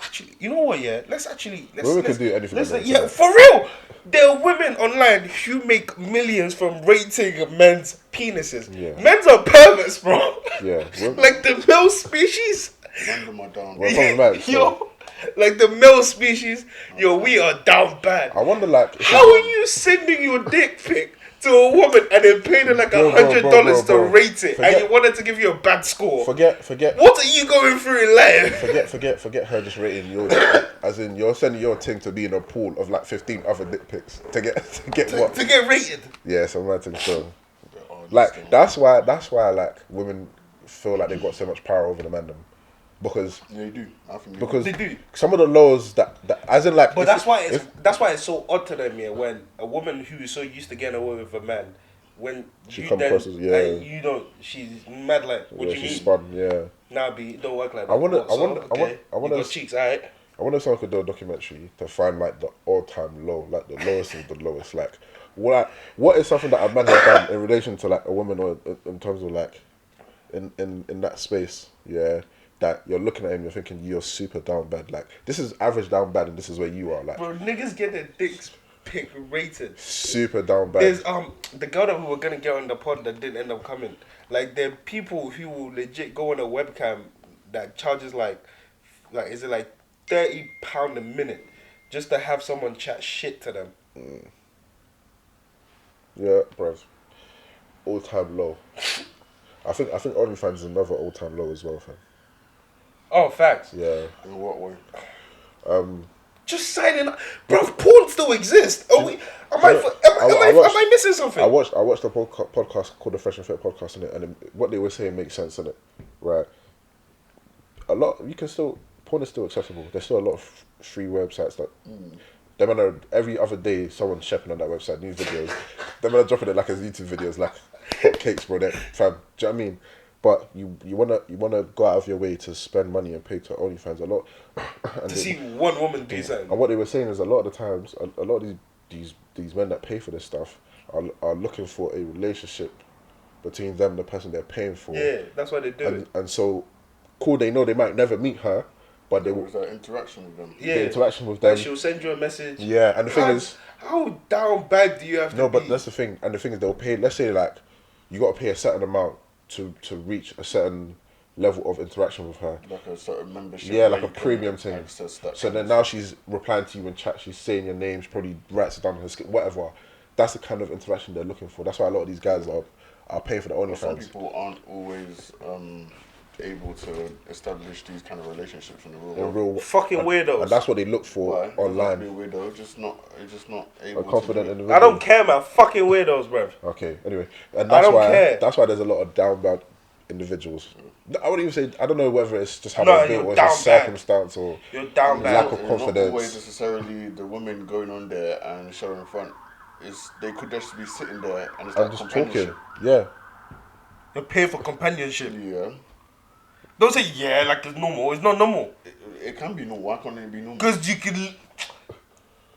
Speaker 2: Actually, you know what? Yeah, let's.
Speaker 3: Women can do anything on the
Speaker 2: Yeah,
Speaker 3: internet.
Speaker 2: for real. There are women online who make millions from rating men's penises.
Speaker 3: Yeah.
Speaker 2: Men's are perverts, bro.
Speaker 3: Yeah.
Speaker 2: Like the male species.
Speaker 4: None of them are down.
Speaker 3: Well, problematic, so-
Speaker 2: Yo, like the male species, yo, we are down bad.
Speaker 3: I wonder, like,
Speaker 2: How are you sending your dick pic to a woman and then paying her like
Speaker 3: Bro,
Speaker 2: $100 to
Speaker 3: bro.
Speaker 2: rate it,
Speaker 3: Forget-
Speaker 2: and you want her to give you a bad score?
Speaker 3: forget,
Speaker 2: What are you going through in life?
Speaker 3: forget her just rating your, as in you're sending your thing to be in a pool of like 15 other dick pics to get what?
Speaker 2: To get rated.
Speaker 3: Yeah, some mad thing. So,
Speaker 4: Oh,
Speaker 3: like, that's why like women feel like they've got so much power over the man them, because
Speaker 4: Yeah, you do. I think
Speaker 3: because
Speaker 2: They do.
Speaker 3: some of the laws that as in like,
Speaker 2: But
Speaker 3: if-
Speaker 2: that's why
Speaker 3: if-
Speaker 2: that's why it's so odd to them, yeah. When a woman who is so used to getting away with a man, when
Speaker 3: She
Speaker 2: you
Speaker 3: come
Speaker 2: then,
Speaker 3: across as- yeah.
Speaker 2: like, you don't, she's mad. Like, what
Speaker 3: yeah,
Speaker 2: do you
Speaker 3: she's
Speaker 2: mean?
Speaker 3: spun. Yeah,
Speaker 2: Nah, B, it don't work like that.
Speaker 3: I wonder-
Speaker 2: What,
Speaker 3: I
Speaker 2: so?
Speaker 3: wonder- I
Speaker 2: Okay.
Speaker 3: wonder- I wonder
Speaker 2: You got
Speaker 3: if-
Speaker 2: cheeks, alright.
Speaker 3: I wonder if someone could do a documentary to find like the all-time low, like the lowest of the lowest. Like, what is something that a man has done in relation to like a woman, or in terms of like, in that space, yeah, that you're looking at him, you're thinking you're super down bad. Like, this is average down bad, and this is where you are, like,
Speaker 2: Bro, niggas get their dicks pic rated.
Speaker 3: super down bad.
Speaker 2: There's the girl that we were gonna get on the pod that didn't end up coming. Like, there are people who will legit go on a webcam that charges like is it like £30 a minute just to have someone chat shit to them.
Speaker 3: Yeah, bruv. All-time low. I think OnlyFans is another all-time low as well, fam.
Speaker 2: Oh, facts.
Speaker 3: Yeah.
Speaker 4: In what way?
Speaker 2: Just signing up, bro. Porn still exists. Am I missing something?
Speaker 3: I watched a podcast called the Fresh and Fit podcast in it, and what they were saying makes sense in it, right? Porn is still accessible. There's still a lot of free websites that. Them and every other day someone's shepping on that website, new videos. Them and dropping it like as YouTube videos, like hot cakes, bro. That fam, do you know what I mean? But you wanna go out of your way to spend money and pay to OnlyFans a lot. And
Speaker 2: to see one woman do something.
Speaker 3: and what they were saying is a lot of the times, a lot of these men that pay for this stuff are looking for a relationship between them and the person they're paying for.
Speaker 2: Yeah, that's why they do it.
Speaker 3: And so, cool, they know they might never meet her, but they
Speaker 4: There
Speaker 3: will
Speaker 4: was that interaction with them.
Speaker 2: Yeah,
Speaker 3: the interaction with
Speaker 2: like
Speaker 3: them.
Speaker 2: she'll send you a message.
Speaker 3: Yeah, and the thing is,
Speaker 2: how down bad do you have to
Speaker 3: no,
Speaker 2: be?
Speaker 3: but that's the thing. And the thing is, they'll pay. Let's say like you got to pay a certain amount to reach a certain level of interaction with her.
Speaker 4: Like a certain membership.
Speaker 3: Yeah,
Speaker 4: where
Speaker 3: like a
Speaker 4: you can
Speaker 3: premium thing.
Speaker 4: access that
Speaker 3: So
Speaker 4: kind
Speaker 3: then
Speaker 4: of
Speaker 3: now she's replying to you in chat. She's saying your name. She probably writes it down on her skin. Whatever. That's the kind of interaction they're looking for. That's why a lot of these guys are paying for the
Speaker 4: But some
Speaker 3: OnlyFans.
Speaker 4: people aren't always able to establish these kind of relationships in the real
Speaker 3: They're
Speaker 4: world.
Speaker 3: real
Speaker 2: Fucking weirdos.
Speaker 3: and that's what they look for
Speaker 4: Why?
Speaker 3: online.
Speaker 4: Doesn't have to be a weirdo, just not able
Speaker 3: A confident
Speaker 4: to do it.
Speaker 3: individual.
Speaker 2: I don't care, man. Fucking weirdos, bruv.
Speaker 3: Okay. Anyway, and
Speaker 2: I
Speaker 3: that's
Speaker 2: don't
Speaker 3: why
Speaker 2: care.
Speaker 3: that's why there's a lot of down bad individuals. I wouldn't even say. I don't know whether it's just how
Speaker 2: No,
Speaker 3: they're built
Speaker 2: you're
Speaker 3: or it's a
Speaker 2: down bad.
Speaker 3: circumstance or
Speaker 2: You're down
Speaker 3: lack
Speaker 2: bad.
Speaker 3: of
Speaker 4: Not
Speaker 3: confidence.
Speaker 4: always necessarily the women going on there and showing front. They could just be sitting there and it's
Speaker 3: I'm
Speaker 4: like
Speaker 3: just talking.
Speaker 4: companionship.
Speaker 3: Yeah.
Speaker 2: You're paying for companionship.
Speaker 4: Yeah.
Speaker 2: Don't say yeah like it's normal. It's not normal.
Speaker 4: It can be normal. Why can't it be normal?
Speaker 2: Because you can.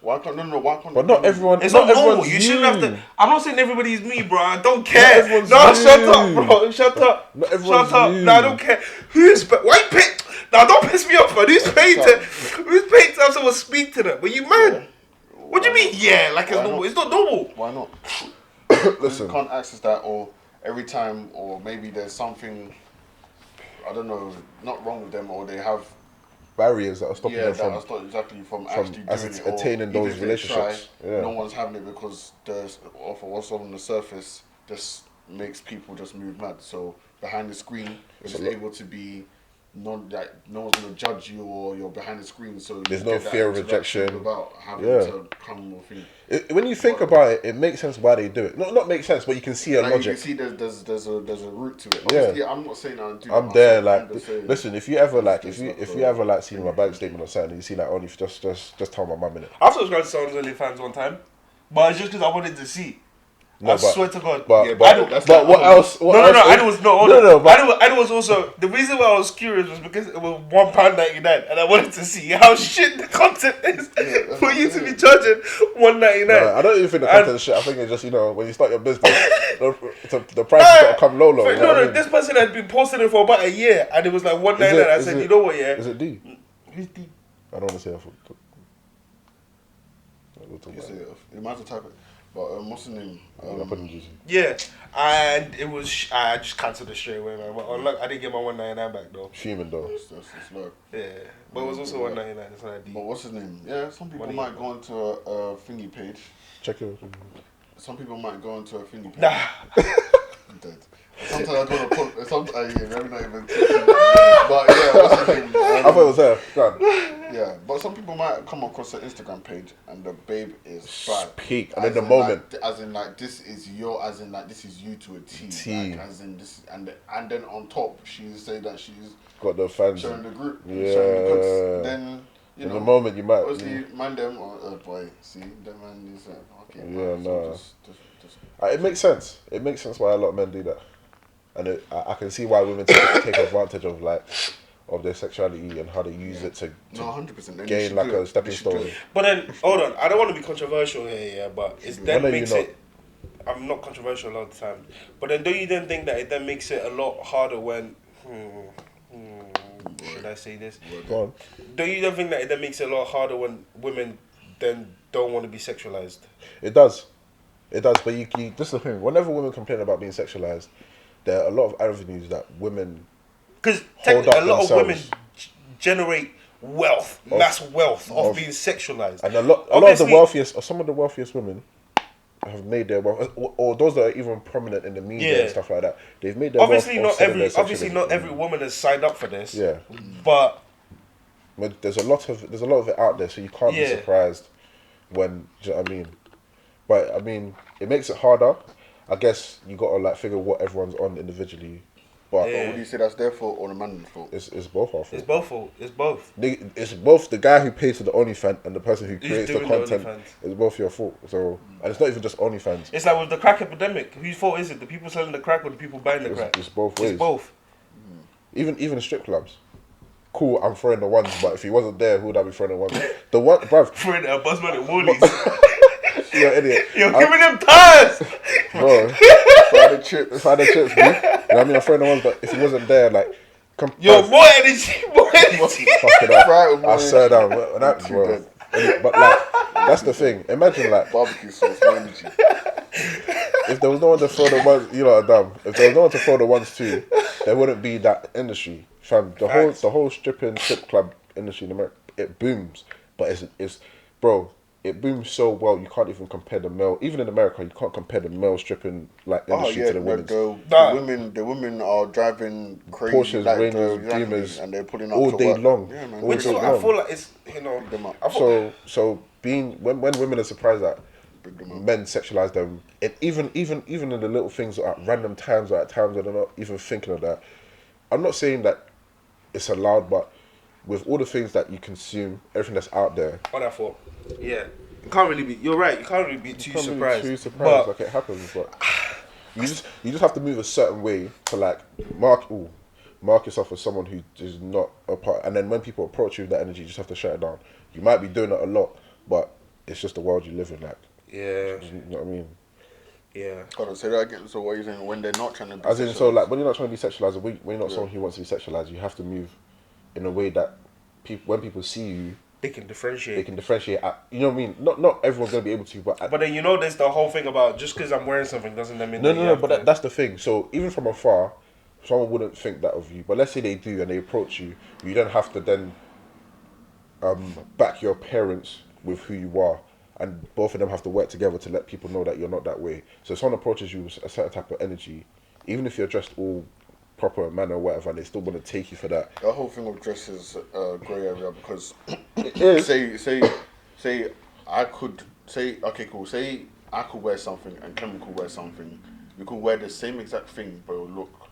Speaker 4: Why can't why can't
Speaker 3: But
Speaker 4: it
Speaker 3: not
Speaker 4: be
Speaker 3: everyone.
Speaker 2: It's not normal.
Speaker 3: everyone's
Speaker 2: You shouldn't have
Speaker 3: you.
Speaker 2: to. I'm not saying everybody's me, bro. I don't care.
Speaker 3: everyone's
Speaker 2: No,
Speaker 3: you.
Speaker 2: shut up, bro. Shut up.
Speaker 3: Not everyone's
Speaker 2: Shut up.
Speaker 3: you.
Speaker 2: No, I don't care. Why you pay? Now don't piss me off, man. Who's paid to have someone speak to them? But you mad? What do you mean? Yeah, like it's
Speaker 4: Why
Speaker 2: normal.
Speaker 4: not?
Speaker 2: It's not normal.
Speaker 4: Why not?
Speaker 3: Listen.
Speaker 4: You can't access that, or every time, or maybe there's something, I don't know, not wrong with them, or they have
Speaker 3: Barriers that are stopping them
Speaker 4: that
Speaker 3: from.
Speaker 4: are not exactly from actually doing it, or
Speaker 3: attaining
Speaker 4: even
Speaker 3: those
Speaker 4: if they
Speaker 3: relationships.
Speaker 4: try,
Speaker 3: Yeah.
Speaker 4: no one's having it because there's off of what's on the surface just makes people just move mad. So behind the screen,
Speaker 3: It's
Speaker 4: it's
Speaker 3: a lot.
Speaker 4: able to be no one's gonna judge you or you're behind the screen. So
Speaker 3: There's
Speaker 4: you
Speaker 3: no
Speaker 4: get that
Speaker 3: fear of
Speaker 4: interaction
Speaker 3: rejection.
Speaker 4: without having
Speaker 3: Yeah.
Speaker 4: to come with thing.
Speaker 3: When you think about it, it makes sense why they do it. Not make sense, but you can see a
Speaker 4: Like, you
Speaker 3: logic.
Speaker 4: can see there's a root to it.
Speaker 3: Yeah.
Speaker 4: Obviously, I'm not saying I do.
Speaker 3: I'm there,
Speaker 4: I'm
Speaker 3: like,
Speaker 4: just saying-
Speaker 3: listen. If you ever like,
Speaker 4: Just
Speaker 3: if
Speaker 4: stuff,
Speaker 3: you ever like seen my bank statement or something, you see like only just tell my mum in it.
Speaker 2: I've subscribed to someone's OnlyFans one time, but it's just because I wanted to see.
Speaker 3: No,
Speaker 2: I swear to God.
Speaker 3: But,
Speaker 2: Yeah,
Speaker 3: but what else? What
Speaker 2: No,
Speaker 3: else?
Speaker 2: Adi was no,
Speaker 3: But
Speaker 2: Adi was also the reason why I was curious was because it was £1.99, and I wanted to see how shit the content is
Speaker 4: that's
Speaker 2: for
Speaker 4: what
Speaker 2: you
Speaker 4: I'm
Speaker 2: to be
Speaker 4: saying.
Speaker 2: charging £1.99.
Speaker 3: no, I don't even think the
Speaker 2: And-
Speaker 3: content shit. I think it's just when you start your business, the price has got to come low. You know what I mean?
Speaker 2: This person had been posting it for about a year, and it was like £1.99. I said, you know what, yeah,
Speaker 3: Is it D?
Speaker 2: who's the
Speaker 3: I don't want to say it. We'll talk
Speaker 4: You
Speaker 3: about
Speaker 4: see
Speaker 3: it.
Speaker 4: it. You might have to type it. But what's the name?
Speaker 3: I put in juicy.
Speaker 2: Yeah, and it was. I just cancelled it straight away, man. But look, I didn't get my £1.99 back though.
Speaker 3: Fuming though.
Speaker 4: It's low.
Speaker 2: Yeah, but it was also £1.99. It's not a
Speaker 4: But
Speaker 2: deal.
Speaker 4: what's his name? Yeah, some people
Speaker 2: Money.
Speaker 4: might go onto a thingy page.
Speaker 3: Check it.
Speaker 4: Some people might go onto a thingy page.
Speaker 2: Nah,
Speaker 4: I'm dead. Sometimes I go to put. Sometimes yeah, maybe not even. But yeah, what's his name?
Speaker 3: I thought it was her. God.
Speaker 4: Yeah, but some people might come across an Instagram page and the babe is bad.
Speaker 3: Peak. And in
Speaker 4: As
Speaker 3: the
Speaker 4: in,
Speaker 3: moment.
Speaker 4: like, as in like this is your, as in like this is you to a T.
Speaker 3: T.
Speaker 4: Like, as in this, and then on top she's saying that she's
Speaker 3: Got the fans.
Speaker 4: showing the group,
Speaker 3: Yeah.
Speaker 4: showing the goods. Then you
Speaker 3: In
Speaker 4: know,
Speaker 3: the moment you might.
Speaker 4: obviously man them or boy, see them man is okay.
Speaker 3: Yeah,
Speaker 4: man,
Speaker 3: nah.
Speaker 4: just
Speaker 3: It makes sense. It makes sense why a lot of men do that, and I can see why women take advantage of of their sexuality and how they use it to
Speaker 4: no, 100%.
Speaker 3: gain like a stepping stone.
Speaker 2: but then hold on. I don't want to be controversial here, yeah. But it
Speaker 3: When
Speaker 2: then
Speaker 3: are
Speaker 2: makes
Speaker 3: you
Speaker 2: it. I'm not controversial a lot of the time. But then don't you then think that it then makes it a lot harder when. Should I say this?
Speaker 3: Go on.
Speaker 2: Don't you then think that it then makes it a lot harder when women then don't want to be sexualized?
Speaker 3: It does. It does, but you this is the thing. Whenever women complain about being sexualized, there are a lot of avenues that women
Speaker 2: Because
Speaker 3: hold
Speaker 2: a
Speaker 3: up
Speaker 2: lot of women
Speaker 3: themselves.
Speaker 2: generate wealth, mass wealth of being sexualized.
Speaker 3: and a lot of the
Speaker 2: Obviously-
Speaker 3: wealthiest, or some of the wealthiest women, have made their wealth, or those that are even prominent in the media
Speaker 2: Yeah.
Speaker 3: and stuff like that. They've made their
Speaker 2: Obviously,
Speaker 3: wealth
Speaker 2: not
Speaker 3: offsetting their
Speaker 2: obviously not
Speaker 3: sexualism.
Speaker 2: every woman has signed up for this.
Speaker 3: Yeah,
Speaker 2: But
Speaker 3: but there's a lot of it out there, so you can't be
Speaker 2: Yeah.
Speaker 3: surprised when. Do you know what I mean? But I mean, it makes it harder. I guess you gotta like figure what everyone's on individually, but
Speaker 2: Yeah.
Speaker 4: What do you say? That's their fault or the man's fault?
Speaker 3: it's both our fault.
Speaker 2: it's both fault. It's both.
Speaker 3: It's both the guy who pays for the OnlyFans and the person who creates the
Speaker 2: doing the
Speaker 3: content.
Speaker 2: OnlyFans.
Speaker 3: It's both your fault. So, and it's not even just OnlyFans.
Speaker 2: It's like with the crack epidemic. Whose fault is it? The people selling the crack or the people buying the crack?
Speaker 3: It's both ways.
Speaker 2: It's both.
Speaker 3: Even strip clubs. Cool, I'm throwing the ones, but if he wasn't there, who would I be throwing the ones? The one, bruv,
Speaker 2: For a buzzman at Woolies.
Speaker 3: you're an idiot.
Speaker 2: You're giving them tires.
Speaker 3: Bro,
Speaker 4: Fried chips.
Speaker 3: find the chips, bro. You know what I mean? I'm throwing the ones, but if he wasn't there, like, come,
Speaker 2: Yo,
Speaker 3: bruv,
Speaker 2: more energy, more energy.
Speaker 3: fuck it up.
Speaker 4: Right, with more
Speaker 3: I swear down. That,
Speaker 4: Too
Speaker 3: bro.
Speaker 4: dead.
Speaker 3: But like, that's the thing. Imagine like,
Speaker 4: Barbecue sauce, no energy.
Speaker 3: if there was no one to throw the ones, you lot are dumb. If there was no one to throw the ones to, there wouldn't be that industry. Fam,
Speaker 2: Facts.
Speaker 3: the whole strip club industry in America, it booms. But it's bro, it booms so well you can't even compare the male. Even in America, you can't compare the male stripping like
Speaker 4: Oh
Speaker 3: industry
Speaker 4: yeah,
Speaker 3: to the women's.
Speaker 2: Nah.
Speaker 4: the women are driving crazy,
Speaker 3: Porsches,
Speaker 4: like,
Speaker 3: Rangers,
Speaker 4: exactly,
Speaker 3: Beamers,
Speaker 4: and they're pulling up
Speaker 3: all
Speaker 4: to
Speaker 3: day
Speaker 4: work.
Speaker 3: long.
Speaker 4: Yeah, man.
Speaker 3: All
Speaker 2: Which
Speaker 3: day
Speaker 2: is,
Speaker 3: long.
Speaker 2: I feel like it's,
Speaker 4: Pick them up.
Speaker 2: I thought,
Speaker 3: So being when women are surprised that
Speaker 4: Pick them up.
Speaker 3: men sexualize them, it even in the little things at random times or at times where they're not even thinking of that. I'm not saying that it's allowed, but with all the things that you consume, everything that's out there,
Speaker 2: what I thought. Yeah. You can't really be, you're right, you can't really be too
Speaker 3: can't really
Speaker 2: surprised.
Speaker 3: be too surprised,
Speaker 2: But
Speaker 3: like it happens, but you just have to move a certain way to like mark yourself as someone who is not a part. And then when people approach you with that energy, you just have to shut it down. You might be doing it a lot, but it's just the world you live in. Like,
Speaker 2: yeah,
Speaker 3: you know what I mean?
Speaker 2: yeah.
Speaker 4: Hold on, say that again. So what are you saying? When they're not trying to be
Speaker 3: As in,
Speaker 4: sexualized?
Speaker 3: so like when you're not trying to be sexualized, when you're not someone who wants to be sexualized, you have to move in a way that when people see you,
Speaker 2: They can differentiate.
Speaker 3: they can differentiate. You know what I mean? Not everyone's gonna be able to, but
Speaker 2: But then you know there's the whole thing about just because I'm wearing something doesn't mean
Speaker 3: no,
Speaker 2: that you
Speaker 3: no.
Speaker 2: have
Speaker 3: But
Speaker 2: to-
Speaker 3: that's the thing. So even from afar, someone wouldn't think that of you. But let's say they do and they approach you, you don't have to then back your appearance with who you are, and both of them have to work together to let people know that you're not that way. So if someone approaches you with a certain type of energy, even if you're dressed all proper manner or whatever, and they still want to take you for that.
Speaker 4: The whole thing of dress is a grey area because
Speaker 3: It is.
Speaker 4: say I could say okay cool say I could wear something and Clement could wear something. We could wear the same exact thing but it'll look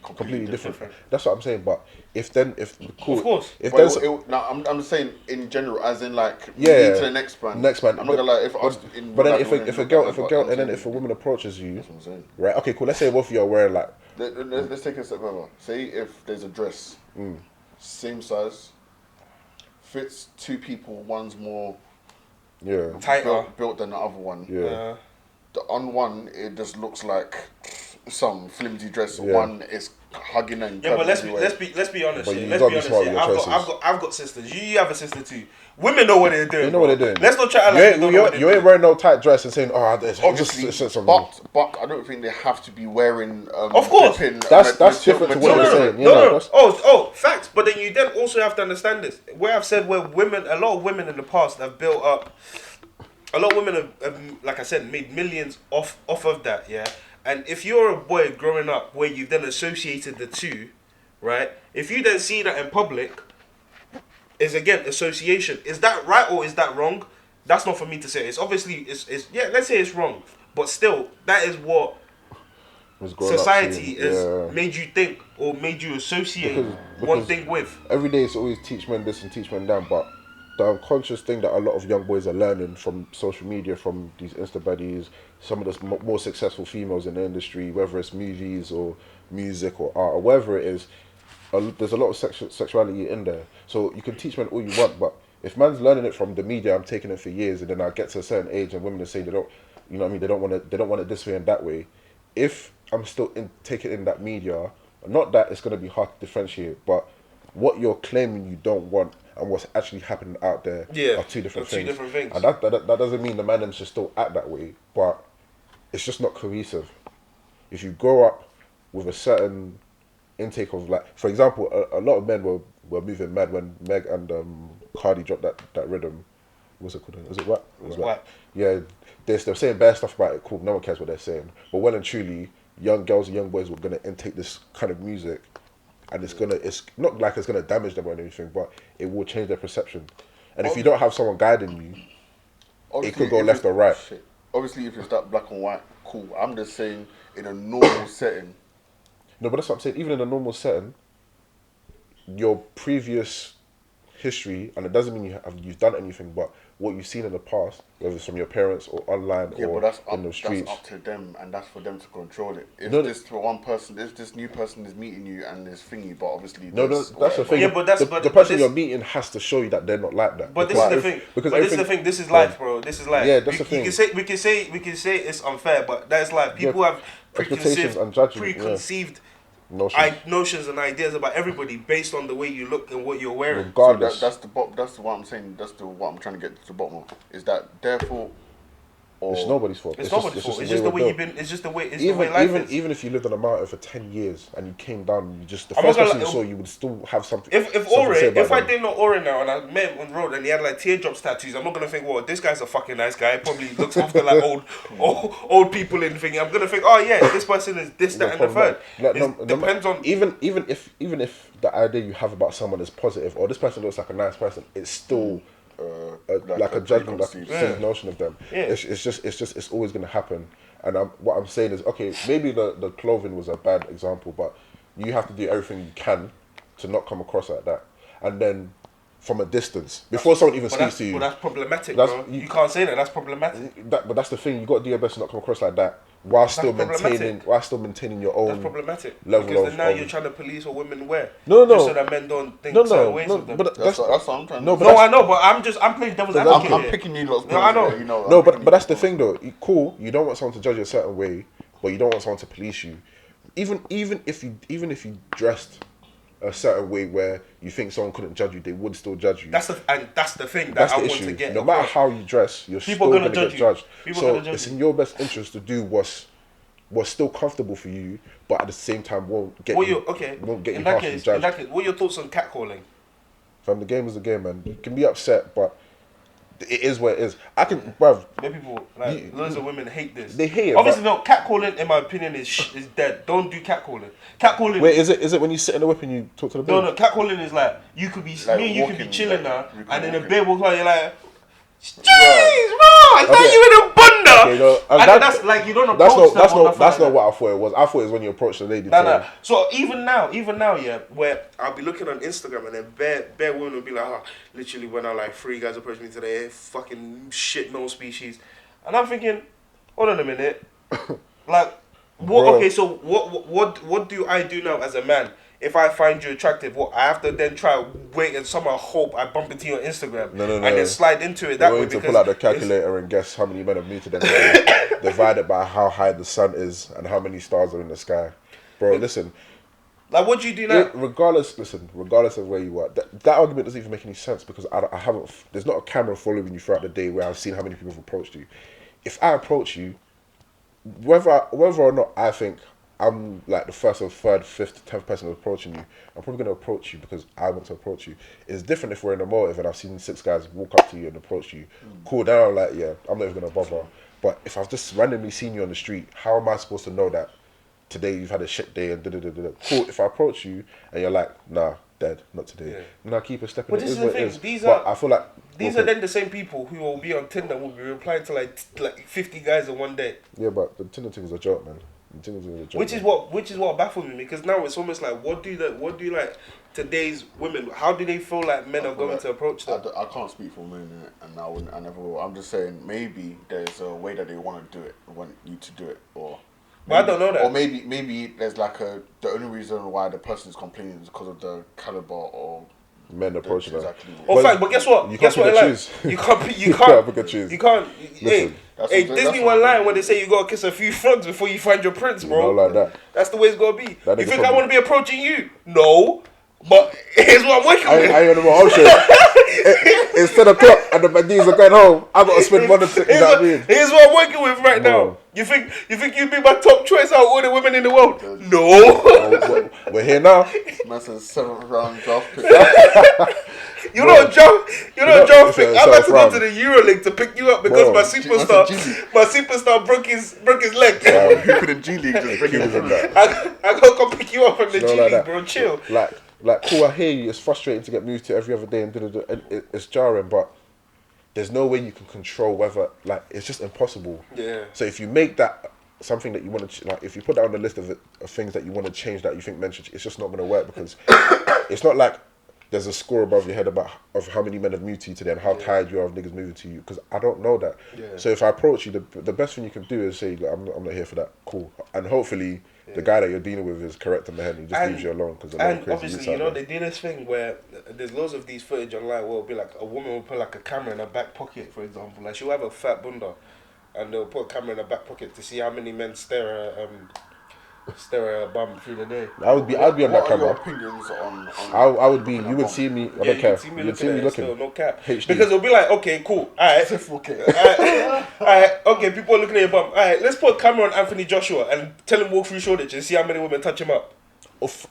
Speaker 3: completely different. That's what I'm saying. But if cool,
Speaker 5: Of course.
Speaker 3: if
Speaker 4: But
Speaker 3: there's
Speaker 4: I'm just saying in general, as in like
Speaker 3: yeah,
Speaker 4: me to the next man.
Speaker 3: next man.
Speaker 4: I'm not gonna lie. If us in
Speaker 3: but then
Speaker 4: like,
Speaker 3: if
Speaker 4: wouldn't
Speaker 3: a
Speaker 4: look
Speaker 3: girl,
Speaker 4: like
Speaker 3: if a
Speaker 4: that,
Speaker 3: girl,
Speaker 4: but
Speaker 3: and then
Speaker 4: I'm
Speaker 3: if a woman approaches you,
Speaker 4: That's what I'm saying.
Speaker 3: right? Okay, cool. Let's say both of you are wearing like
Speaker 4: Let's take it a step further. Say if there's a dress, same size, fits two people. One's more
Speaker 3: yeah,
Speaker 5: Tighter.
Speaker 4: built than the other one.
Speaker 3: yeah.
Speaker 4: The on one, it just looks like some flimsy dress.
Speaker 3: Yeah.
Speaker 4: One is hugging and
Speaker 5: Yeah, but let's be
Speaker 4: everywhere.
Speaker 5: let's be honest.
Speaker 3: But
Speaker 5: Here.
Speaker 3: you
Speaker 5: Let's
Speaker 3: gotta
Speaker 5: be
Speaker 3: be
Speaker 5: honest.
Speaker 3: smart
Speaker 5: Here.
Speaker 3: with your
Speaker 5: I've got sisters. You have a sister too. Women know what they're doing.
Speaker 3: You know what they're doing.
Speaker 5: Let's not try to
Speaker 3: You
Speaker 5: like
Speaker 3: ain't,
Speaker 5: they don't know what they're
Speaker 3: you ain't
Speaker 5: doing.
Speaker 3: wearing no tight dress and saying, "Oh, it's
Speaker 4: Obviously,
Speaker 3: just on me."
Speaker 4: but I don't think they have to be wearing.
Speaker 5: Of course.
Speaker 4: flipping,
Speaker 3: That's different to what you're saying.
Speaker 5: No. Oh, facts. But then you then also have to understand this. Where I've said where women, a lot of women in the past have built up. A lot of women have, like I said, made millions off of that. Yeah. And if you're a boy growing up where you've then associated the two, right? If you then see that in public, is again association. Is that right or is that wrong? That's not for me to say. It's obviously it's yeah. Let's say it's wrong, but still that is what
Speaker 3: Was growing up
Speaker 5: society
Speaker 3: seeing,
Speaker 5: has made you think or made you associate one
Speaker 3: Because
Speaker 5: thing with.
Speaker 3: every day it's always teach men this and teach men that, but the unconscious thing that a lot of young boys are learning from social media, from these Insta buddies, some of the more successful females in the industry, whether it's movies or music or art or whatever it is, there's a lot of sexuality in there. So you can teach men all you want, but if man's learning it from the media, I'm taking it for years, and then I get to a certain age and women are saying they don't, you know what I mean, they don't want it this way and that way. If I'm still taking in that media, not that it's going to be hard to differentiate, but what you're claiming you don't want and what's actually happening out there are two different things. And that doesn't mean the man them should still act that way, but it's just not cohesive. If you grow up with a certain intake of, like, for example, a lot of men were moving mad when Meg and Cardi dropped that rhythm. What's it called? Was it what?
Speaker 5: It was what?
Speaker 3: Yeah, they're saying bad stuff about it. Cool, no one cares what they're saying. But well and truly, young girls and young boys were gonna intake this kind of music, and it's not like it's gonna damage them or anything, but it will change their perception. And if you don't have someone guiding you, it could go left or right.
Speaker 4: Shit. Obviously, if it's that black and white, cool. I'm just saying, in a normal setting.
Speaker 3: No, but that's what I'm saying. Even in a normal setting, your previous history, and it doesn't mean you've done anything, but what you've seen in the past, whether it's from your parents or online or in the streets.
Speaker 4: That's up to them, and that's for them to control it. If
Speaker 3: No,
Speaker 4: this for one person, if this new person is meeting you and is thingy, but obviously
Speaker 3: that's the thing.
Speaker 5: Yeah, but
Speaker 3: the person you're meeting has to show you that they're not like that.
Speaker 5: But this is the thing. But this is the thing. This is life, bro. This is life.
Speaker 3: Yeah, that's the thing.
Speaker 5: We can say it's unfair, but that's life. People have
Speaker 3: expectations and judgment,
Speaker 5: preconceived
Speaker 3: notions
Speaker 5: and ideas about everybody based on the way you look and what you're wearing.
Speaker 3: Regardless.
Speaker 4: So that's what I'm saying. That's what I'm trying to get to the bottom of. Is that their fault? Or
Speaker 3: It's nobody's fault.
Speaker 5: It's nobody's fault. It's just the way you've been. It's just the way. It's the way life is.
Speaker 3: Even if you lived on a mountain for 10 years and you came down, you just the
Speaker 5: I'm
Speaker 3: first
Speaker 5: not gonna
Speaker 3: person you
Speaker 5: lie,
Speaker 3: saw, you would still have something.
Speaker 5: If
Speaker 3: something to say about
Speaker 5: I
Speaker 3: them.
Speaker 5: didn't know Ori now and I met him on the road and he had like teardrops tattoos, I'm not gonna think, well, this guy's a fucking nice guy. He probably looks after like old people and thingy. I'm gonna think, oh yeah, this person is this, that, and the third. It depends on
Speaker 3: even if the idea you have about someone is positive, or this person looks like a nice person, it's still like a judgment, like a notion of them.
Speaker 5: Yeah.
Speaker 3: It's always gonna happen. And what I'm saying is, okay, maybe the clothing was a bad example, but you have to do everything you can to not come across like that. And then from a distance, before someone even speaks to you.
Speaker 5: But that's problematic, bro. You can't say that. That's problematic.
Speaker 3: But that's the thing. You got to do your best to not come across like that, while still maintaining your own.
Speaker 5: That's problematic.
Speaker 3: Level
Speaker 5: because
Speaker 3: of,
Speaker 5: then now you're trying to police what women wear.
Speaker 3: No.
Speaker 5: Just so that men don't think certain ways of them.
Speaker 3: But
Speaker 4: that's what I'm trying to
Speaker 3: do.
Speaker 5: No, I know, but I'm playing devil's advocate.
Speaker 4: I'm picking you lots.
Speaker 5: No, I know.
Speaker 4: You know.
Speaker 3: No, but that's the thing though. Cool. You don't want someone to judge you a certain way, but you don't want someone to police you. Even if you dressed a certain way where you think someone couldn't judge you, they would still judge you.
Speaker 5: That's the thing
Speaker 3: That's
Speaker 5: that I
Speaker 3: the
Speaker 5: want
Speaker 3: issue.
Speaker 5: to get.
Speaker 3: No matter how you dress, you're
Speaker 5: People
Speaker 3: still
Speaker 5: gonna
Speaker 3: going to
Speaker 5: judge
Speaker 3: get
Speaker 5: you.
Speaker 3: judged.
Speaker 5: People
Speaker 3: So
Speaker 5: gonna judge
Speaker 3: it's
Speaker 5: you.
Speaker 3: in your best interest to do what's still comfortable for you, but at the same time won't get you
Speaker 5: in that
Speaker 3: harshly judged.
Speaker 5: what are your thoughts on catcalling?
Speaker 3: From the game is the game, man. You can be upset, but it is what it is. Bruv.
Speaker 5: Where people loads of women hate this.
Speaker 3: They hate it.
Speaker 5: Obviously, no. Catcalling, in my opinion, is dead. Don't do catcalling. Catcalling.
Speaker 3: Wait, is it when you sit in the whip and you talk to the babe?
Speaker 5: No. Catcalling is like you could be
Speaker 4: Like
Speaker 5: me and you could be
Speaker 4: walking,
Speaker 5: chilling
Speaker 4: like,
Speaker 5: now,
Speaker 4: you can
Speaker 5: and then a
Speaker 4: walk
Speaker 5: babe walks by, you're like, Jeez, bro! I thought
Speaker 3: Okay.
Speaker 5: you were in a bunda.
Speaker 3: Okay, no,
Speaker 5: and
Speaker 3: that-
Speaker 5: that's like you don't
Speaker 3: That's
Speaker 5: approach
Speaker 3: not that's
Speaker 5: them or
Speaker 3: not
Speaker 5: nothing
Speaker 3: that's
Speaker 5: like
Speaker 3: not what I thought it was. I thought it was when you approach the lady.
Speaker 5: No,
Speaker 3: to-
Speaker 5: no. So even now, yeah, where I'll be looking on Instagram and then bare women will be like, oh, literally when I like 3 guys approach me today, fucking shit, no species, and I'm thinking, hold on a minute, like, what?
Speaker 3: Bro.
Speaker 5: Okay, so what do I do now as a man? If I find you attractive, what I have to then try wait and somehow hope I bump into you on Instagram
Speaker 3: No.
Speaker 5: and then slide into it
Speaker 3: You're
Speaker 5: that way
Speaker 3: going to
Speaker 5: because
Speaker 3: pull out the
Speaker 5: it's-
Speaker 3: calculator and guess how many men have muted them today, divide it by how high the sun is and how many stars are in the sky. Bro, listen,
Speaker 5: like what do you do now?
Speaker 3: regardless of where you are, that argument doesn't even make any sense because I haven't, there's not a camera following you throughout the day where I've seen how many people have approached you. If I approach you, whether or not I think I'm like the first or third, fifth, 10th person approaching you, I'm probably going to approach you because I want to approach you. It's different if we're in a motive and I've seen 6 guys walk up to you and approach you. Cool, now I'm like, yeah, I'm not even going to bother. But if I've just randomly seen you on the street, how am I supposed to know that today you've had a shit day and da-da-da-da-da? Cool, if I approach you and you're like, nah, dead, not today. Nah, keep it stepping.
Speaker 5: But
Speaker 3: It
Speaker 5: this
Speaker 3: is
Speaker 5: is the
Speaker 3: what it
Speaker 5: thing,
Speaker 3: is.
Speaker 5: these
Speaker 3: But
Speaker 5: are-
Speaker 3: I feel like
Speaker 5: These are then the same people who will be on Tinder will be replying to like 50 guys in one day.
Speaker 3: Yeah, but the Tinder thing is a joke, man. The Tinder thing is a joke.
Speaker 5: Which is what baffles me because now it's almost like what do like today's women? How do they feel like men are going to approach them?
Speaker 4: I can't speak for women, and I never will. I'm just saying maybe there's a way that they want to do it, want you to do it, or.
Speaker 5: But I don't know that.
Speaker 4: Or maybe there's like the only reason why the person is complaining is because of the caliber or.
Speaker 3: Men approaching them.
Speaker 4: Exactly.
Speaker 5: Oh, fine, but guess what?
Speaker 3: You
Speaker 5: Guess
Speaker 3: can't
Speaker 5: what?
Speaker 3: pick
Speaker 5: In
Speaker 3: and
Speaker 5: life,
Speaker 3: choose.
Speaker 5: you can't. You
Speaker 3: You
Speaker 5: can't.
Speaker 3: can't pick and choose.
Speaker 5: You can't. Hey,
Speaker 4: That's
Speaker 5: hey,
Speaker 4: what-
Speaker 5: Disney
Speaker 4: that's
Speaker 5: one
Speaker 4: what-
Speaker 5: line when they say you gotta kiss a few frogs before you find your prince, bro.
Speaker 3: Not like that.
Speaker 5: That's the way it's gonna be.
Speaker 3: That
Speaker 5: You
Speaker 3: nigga
Speaker 5: think I
Speaker 3: probably-
Speaker 5: want to be approaching you? No, but here's what I'm working
Speaker 3: I
Speaker 5: with.
Speaker 3: ain't on my own shit. It's 10 o'clock and the bandits are going home. I gotta spend money. You know what I mean?
Speaker 5: Here's what I'm working with right
Speaker 3: Bro.
Speaker 5: now. You think you'd be my top choice out of all the women in the world? No.
Speaker 3: Oh, we're here now.
Speaker 4: Man says 7th round draft pick.
Speaker 5: You're not a draft. You're not a draft pick.
Speaker 3: it's
Speaker 5: I'm
Speaker 3: a
Speaker 5: about to go
Speaker 3: round.
Speaker 5: to the EuroLeague to pick you up because
Speaker 3: Bro.
Speaker 5: my
Speaker 4: That's a
Speaker 5: superstar broke his leg.
Speaker 4: Hooping in G League, just bring it
Speaker 3: Keep it
Speaker 4: in.
Speaker 3: in that.
Speaker 5: I gotta come pick you up from the G
Speaker 3: Not
Speaker 5: League,
Speaker 3: like that.
Speaker 5: bro. Chill.
Speaker 3: Like, cool, I hear you. It's frustrating to get moved to every other day and and it's jarring, but there's no way you can control whether, like, it's just impossible.
Speaker 5: Yeah.
Speaker 3: So if you make that something that you want to, like, if you put that on the list of things that you want to change that you think men should, it's just not going to work because it's not like there's a score above your head of how many men have moved to you today and how tired you are of niggas moving to you because I don't know that.
Speaker 5: Yeah.
Speaker 3: So if I approach you, the best thing you can do is say, like, I'm not here for that. Cool. And hopefully the guy that you're dealing with is correct in the head and he just leaves you alone because
Speaker 5: And obviously, you know, they do this thing where there's loads of these footage online where it'll be like a woman will put like a camera in her back pocket, for example. Like she'll have a fat bunda and they'll put a camera in her back pocket to see how many men stare at her bum through the day.
Speaker 3: I'd be on that
Speaker 4: What are your
Speaker 3: camera.
Speaker 4: opinions on
Speaker 3: I would be. You would see me. I
Speaker 5: Yeah,
Speaker 3: don't
Speaker 5: you
Speaker 3: care.
Speaker 5: can see me
Speaker 3: You would
Speaker 5: looking
Speaker 3: see
Speaker 5: at
Speaker 3: me
Speaker 5: it
Speaker 3: looking.
Speaker 5: still, no cap.
Speaker 3: HD.
Speaker 5: Because it'll be like, okay, cool, alright.
Speaker 4: 4K?
Speaker 5: Alright, okay, people are looking at your bum. Alright, let's put a camera on Anthony Joshua and tell him walk through Shoreditch and see how many women touch him up.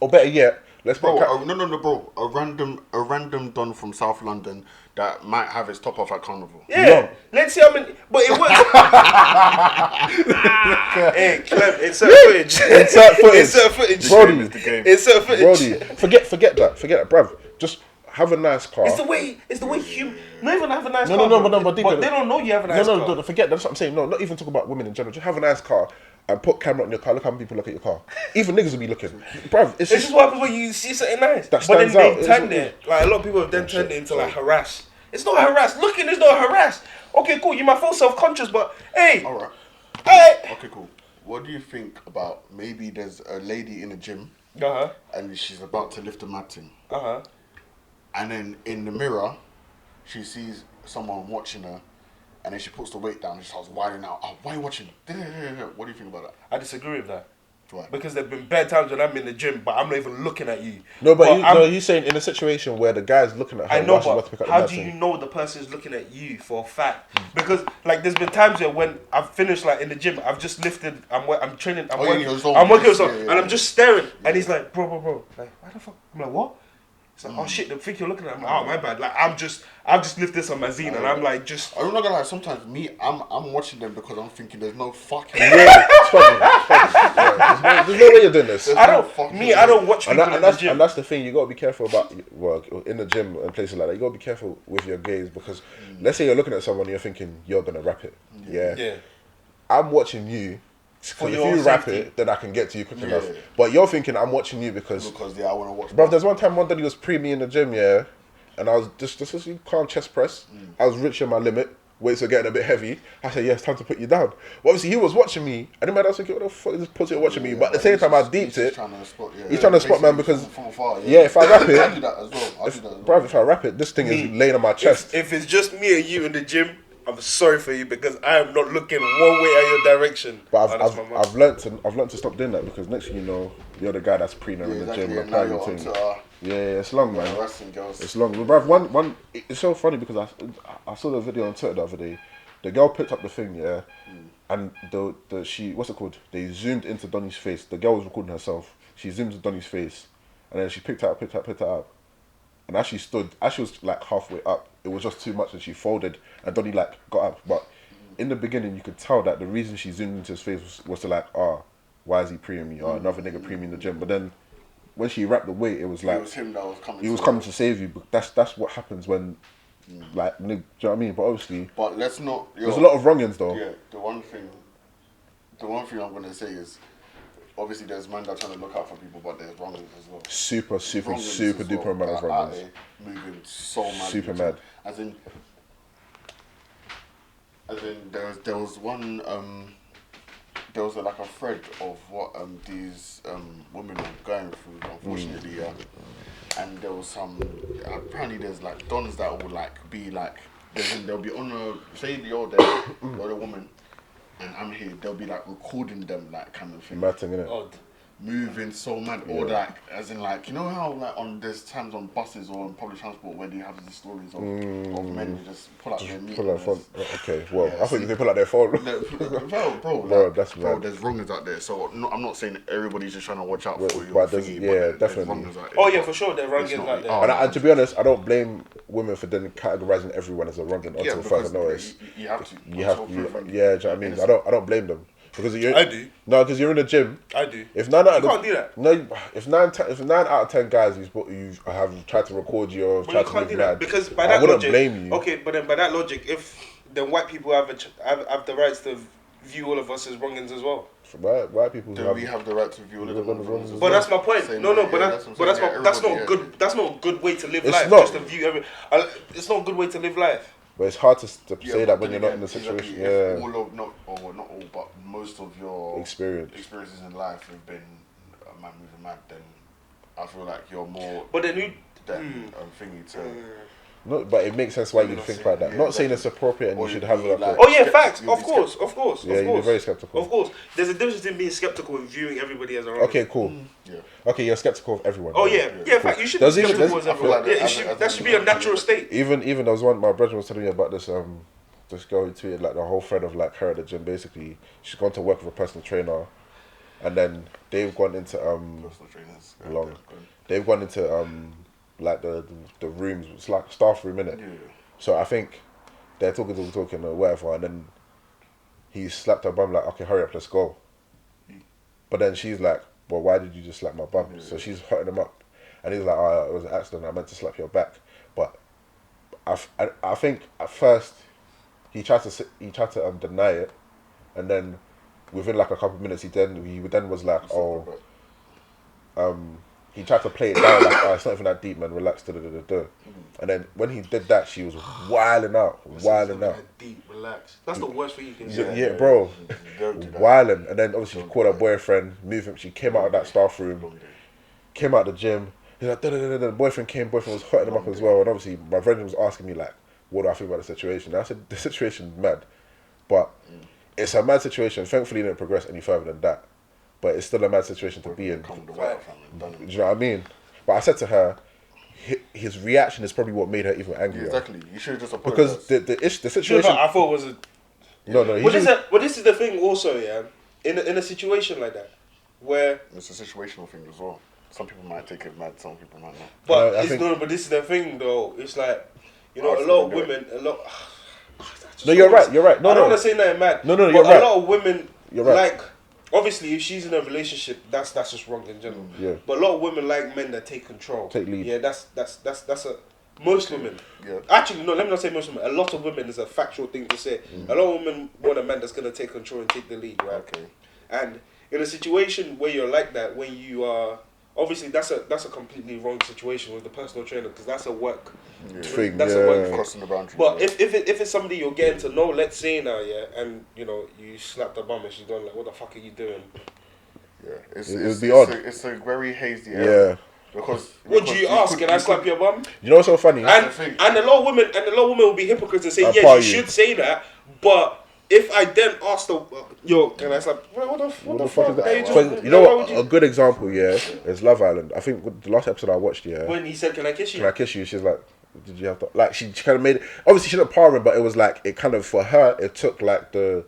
Speaker 3: Or better yet, let's put.
Speaker 4: Bro, no, bro. A random don from South London that might have his top off at Carnival.
Speaker 5: Yeah,
Speaker 3: No.
Speaker 5: let's see how many. But it works. Hey, Clem, insert footage.
Speaker 3: Insert footage.
Speaker 5: Insert footage.
Speaker 3: Brody.
Speaker 4: It's the game.
Speaker 5: Insert footage.
Speaker 3: Brody, forget that, bruv. Just have a nice car.
Speaker 5: It's the way not even have a nice
Speaker 3: No,
Speaker 5: car.
Speaker 3: no,
Speaker 5: bro.
Speaker 3: but deep
Speaker 5: but
Speaker 3: in
Speaker 5: they
Speaker 3: it.
Speaker 5: don't know you have a nice car.
Speaker 3: No, forget that. That's what I'm saying. No, not even talk about women in general. Just have a nice car and put camera on your car. Look how many people look at your car. Even niggas will be looking. Bruv, it's
Speaker 5: This
Speaker 3: just
Speaker 5: is what happens when you see something nice.
Speaker 3: That
Speaker 5: But then
Speaker 3: stands out.
Speaker 5: they
Speaker 3: It's
Speaker 5: turned
Speaker 3: what-
Speaker 5: it. Like a lot of people have then turned it into like harass. It's not harass. Looking is not harass. Okay, cool. You might feel self-conscious, but hey,
Speaker 4: Alright.
Speaker 5: hey.
Speaker 4: Okay, cool. What do you think about maybe there's a lady in a gym
Speaker 5: Uh-huh.
Speaker 4: and she's about to lift a mat thing,
Speaker 5: Uh-huh.
Speaker 4: and then in the mirror she sees someone watching her, and then she puts the weight down and she starts whining out. Oh, why are you watching? What do you think about that?
Speaker 5: I disagree with that.
Speaker 4: Why?
Speaker 5: Because there've been bad times when I'm in the gym, but I'm not even looking at you.
Speaker 3: no, but
Speaker 5: I'm-
Speaker 3: he's saying in a situation where the guy's looking at her.
Speaker 5: I know,
Speaker 3: while she's about to
Speaker 5: but
Speaker 3: pick up
Speaker 5: how
Speaker 3: the
Speaker 5: do
Speaker 3: thing.
Speaker 5: you know the person's looking at you for a fact? Because like, there's been times where when I've finished like in the gym, I've just lifted. I'm training. I'm
Speaker 4: Oh, yeah,
Speaker 5: working.
Speaker 4: you're so-
Speaker 5: I'm working with
Speaker 4: yeah,
Speaker 5: someone,
Speaker 4: yeah,
Speaker 5: and I'm
Speaker 4: yeah.
Speaker 5: just staring. And he's like, bro, like, why the fuck? I'm like, what? It's like, oh shit, they think you're looking at me. Oh my bad. Like I've just lifted some mazine, and I'm like, just.
Speaker 4: I'm not gonna lie. Sometimes I'm watching them because I'm thinking there's no fucking.
Speaker 3: Yeah, it's funny. There's no way you're doing this.
Speaker 5: I don't watch people in the gym.
Speaker 3: And that's the thing, you gotta be careful about, well, in the gym and places like that, you gotta be careful with your gaze because let's say you're looking at someone and you're thinking you're gonna rap it. Yeah. I'm watching you. Because if you rap it, then I can get to you quick enough. But you're thinking I'm watching you because
Speaker 4: I want to watch.
Speaker 3: Bro, there's one time one daddy was pre me in the gym, yeah, and I was just calm chest press. I was reaching my limit. Weights were getting a bit heavy. I said, yeah, it's time to put you down. But obviously, he was watching me. I didn't matter. I was thinking, what the fuck is this pussy watching me? But at the same time, I deeped it. He's trying to spot, man, because if I rap it,
Speaker 4: I do that as well.
Speaker 3: Bro, if I rap it, this thing is laying on my chest.
Speaker 5: If it's just me and you in the gym, I'm sorry for you because I am not looking one way at your direction.
Speaker 3: But I've learnt to stop doing that because next thing you know, you're the guy that's preening in the gym, applying your thing. Yeah, it's long, man. It's long. But bruv, it's so funny because I saw the video on Twitter the other day. The girl picked up the thing, yeah, and she what's it called? They zoomed into Donny's face. The girl was recording herself. She zoomed into Donny's face, and then she picked it up. And as she was like halfway up, it was just too much, and she folded, and Donny like got up. But in the beginning, you could tell that the reason she zoomed into his face was to like, why is he preeing me? Or another nigga preeing me in the gym. But then when she wrapped the weight, it was like
Speaker 4: it was him that was coming.
Speaker 3: He was coming to save you. But that's what happens when, like, do you know what I mean? But obviously,
Speaker 4: let's not.
Speaker 3: There's a lot of wrongins though.
Speaker 4: Yeah, the one thing I'm gonna say is, obviously there's men that are trying to look out for people, but there's wrongins as well.
Speaker 3: Super duper amount of wrongins.
Speaker 4: Moving so mad.
Speaker 3: Super mad.
Speaker 4: As in there was one there was like a thread of what these women were going through, unfortunately, yeah. And there was some apparently there's like dons that will like be like they'll be on a say you're there, you're the woman and I'm here, they'll be like recording them like kind of thing.
Speaker 3: Mad thing, innit?
Speaker 5: Odd.
Speaker 4: Moving so mad, or like as in like, you know how like there's times on buses or on public transport where you have these stories of men who just pull out their meat.
Speaker 3: Pull out phone. Okay, well, I think they pull out their phone.
Speaker 4: Bro,
Speaker 3: that's mad.
Speaker 4: There's wrongers out there. So I'm not saying everybody's just trying to watch out for you.
Speaker 3: But definitely.
Speaker 5: Oh yeah, for sure, there are wrongers out there.
Speaker 3: And to be honest, I don't blame women for then categorizing everyone as a wrongin until further notice.
Speaker 4: You have to.
Speaker 3: Do you know what I mean? I don't blame them. Because
Speaker 5: I do.
Speaker 3: No, because you're in the gym.
Speaker 5: I do.
Speaker 3: If nine out
Speaker 5: you can't do that.
Speaker 3: No, if 9 out of 10 guys you have tried to record you or tried to make mad,
Speaker 5: because by that
Speaker 3: I wouldn't
Speaker 5: logic,
Speaker 3: blame you.
Speaker 5: Okay, but then by that logic, if then white people have the rights to view all of us as wrongins as well.
Speaker 3: White people
Speaker 4: we have the right to view all of them as wrongins.
Speaker 5: But that's my point. That's not good. That's not a good way to live life. Just to view it's not a good way to live life.
Speaker 3: But it's hard to say that when you're not in the situation.
Speaker 4: Exactly. Not all, but most of your experiences in life have been a man moving mad. Then I feel like you're more.
Speaker 5: But then
Speaker 4: thingy to.
Speaker 3: No, but it makes sense why you'd think like that. Not saying it's appropriate and you should have it.
Speaker 5: Oh yeah, facts. Of course.
Speaker 3: Yeah, you're very skeptical.
Speaker 5: Of course, there's a difference between being skeptical and viewing everybody as a wrong.
Speaker 3: Okay, cool. Yeah. Okay, you're skeptical of everyone.
Speaker 5: Oh yeah. In fact, you should be skeptical of everyone. That should be a natural state.
Speaker 3: Even there was one. My brother was telling me about this. This girl who tweeted like the whole thread of like her at the gym. Basically, she's gone to work with a personal trainer, and then they've gone into
Speaker 4: personal trainers.
Speaker 3: Long. They've gone into like the rooms. It's like staff room, innit? Yeah. So I think they're talking or whatever, and then he slapped her bum like, okay, hurry up, let's go. But then she's like, well, why did you just slap my bum? Yeah. So she's hurting him up, and he's like, oh, it was an accident. I meant to slap your back. But I think at first he tried to deny it, and then within like a couple of minutes he then was like, he tried to play it down like, it's not even that deep, man, relax, And then when he did that, she was wilding out.
Speaker 5: Deep, relax. That's the worst thing you can
Speaker 3: say. Yeah, bro. Wilding. And then obviously she called her boyfriend, she came out of that staff room, came out of the gym. He's like, the boyfriend was hurting him up as well. And obviously my friend was asking me like, what do I think about the situation? And I said, the situation's mad. But it's a mad situation. Thankfully it didn't progress any further than that. But it's still a mad situation to be in. Do you know what I mean? But I said to her, his reaction is probably what made her even angrier.
Speaker 4: Yeah, exactly. You should have just apologized.
Speaker 3: Because the situation.
Speaker 5: I thought it was a.
Speaker 3: No.
Speaker 5: But this is the thing also, yeah. In a situation like that, where
Speaker 4: it's a situational thing as well. Some people might take it mad, some people might not.
Speaker 5: But but this is the thing though. It's like, a lot of women,
Speaker 3: No, you're right. No,
Speaker 5: I don't want to say nothing mad.
Speaker 3: No, you're right.
Speaker 5: A lot of women
Speaker 3: you're right.
Speaker 5: like obviously, if she's in a relationship, that's just wrong in general.
Speaker 3: Yeah.
Speaker 5: But a lot of women like men that take control,
Speaker 3: Take lead.
Speaker 5: Yeah, that's a most women.
Speaker 4: Yeah.
Speaker 5: Actually, no, let me not say most women. A lot of women is a factual thing to say. A lot of women want a man that's gonna take control and take the lead, right?
Speaker 4: Okay.
Speaker 5: And in a situation where you're like that, when you are obviously that's a completely wrong situation with the personal trainer because that's a work
Speaker 3: Thing,
Speaker 5: That's
Speaker 3: yeah.
Speaker 5: a work thing.
Speaker 4: Crossing the boundary.
Speaker 5: But if it's somebody you're getting to know, let's say now, yeah, and you know you slap the bum and she's going like, what the fuck are you doing?
Speaker 4: yeah,
Speaker 3: It would be odd.
Speaker 4: It's a very hazy
Speaker 3: Yeah.
Speaker 4: area. Because
Speaker 5: What do you ask?
Speaker 4: could-
Speaker 5: Can I slap your bum?
Speaker 3: You know what's so funny?
Speaker 5: And
Speaker 4: the thing.
Speaker 5: a lot of women will be hypocrites and say,
Speaker 3: I'll
Speaker 5: yeah,
Speaker 3: part
Speaker 5: you
Speaker 3: you.
Speaker 5: should say that, but if I then ask the yo, can I slap? What the fuck?
Speaker 3: What the fuck is
Speaker 5: Are you
Speaker 3: that?
Speaker 5: just-
Speaker 3: So, you know
Speaker 5: why
Speaker 3: what?
Speaker 5: would
Speaker 3: A good example, yeah, is Love Island. I think with the last episode I watched, yeah,
Speaker 5: When he said, "Can I kiss you?"
Speaker 3: Can I kiss you? She's like, did you have to? Like, she kind of made it. Obviously, she didn't par him, but it was like, it kind of, for her, it took like the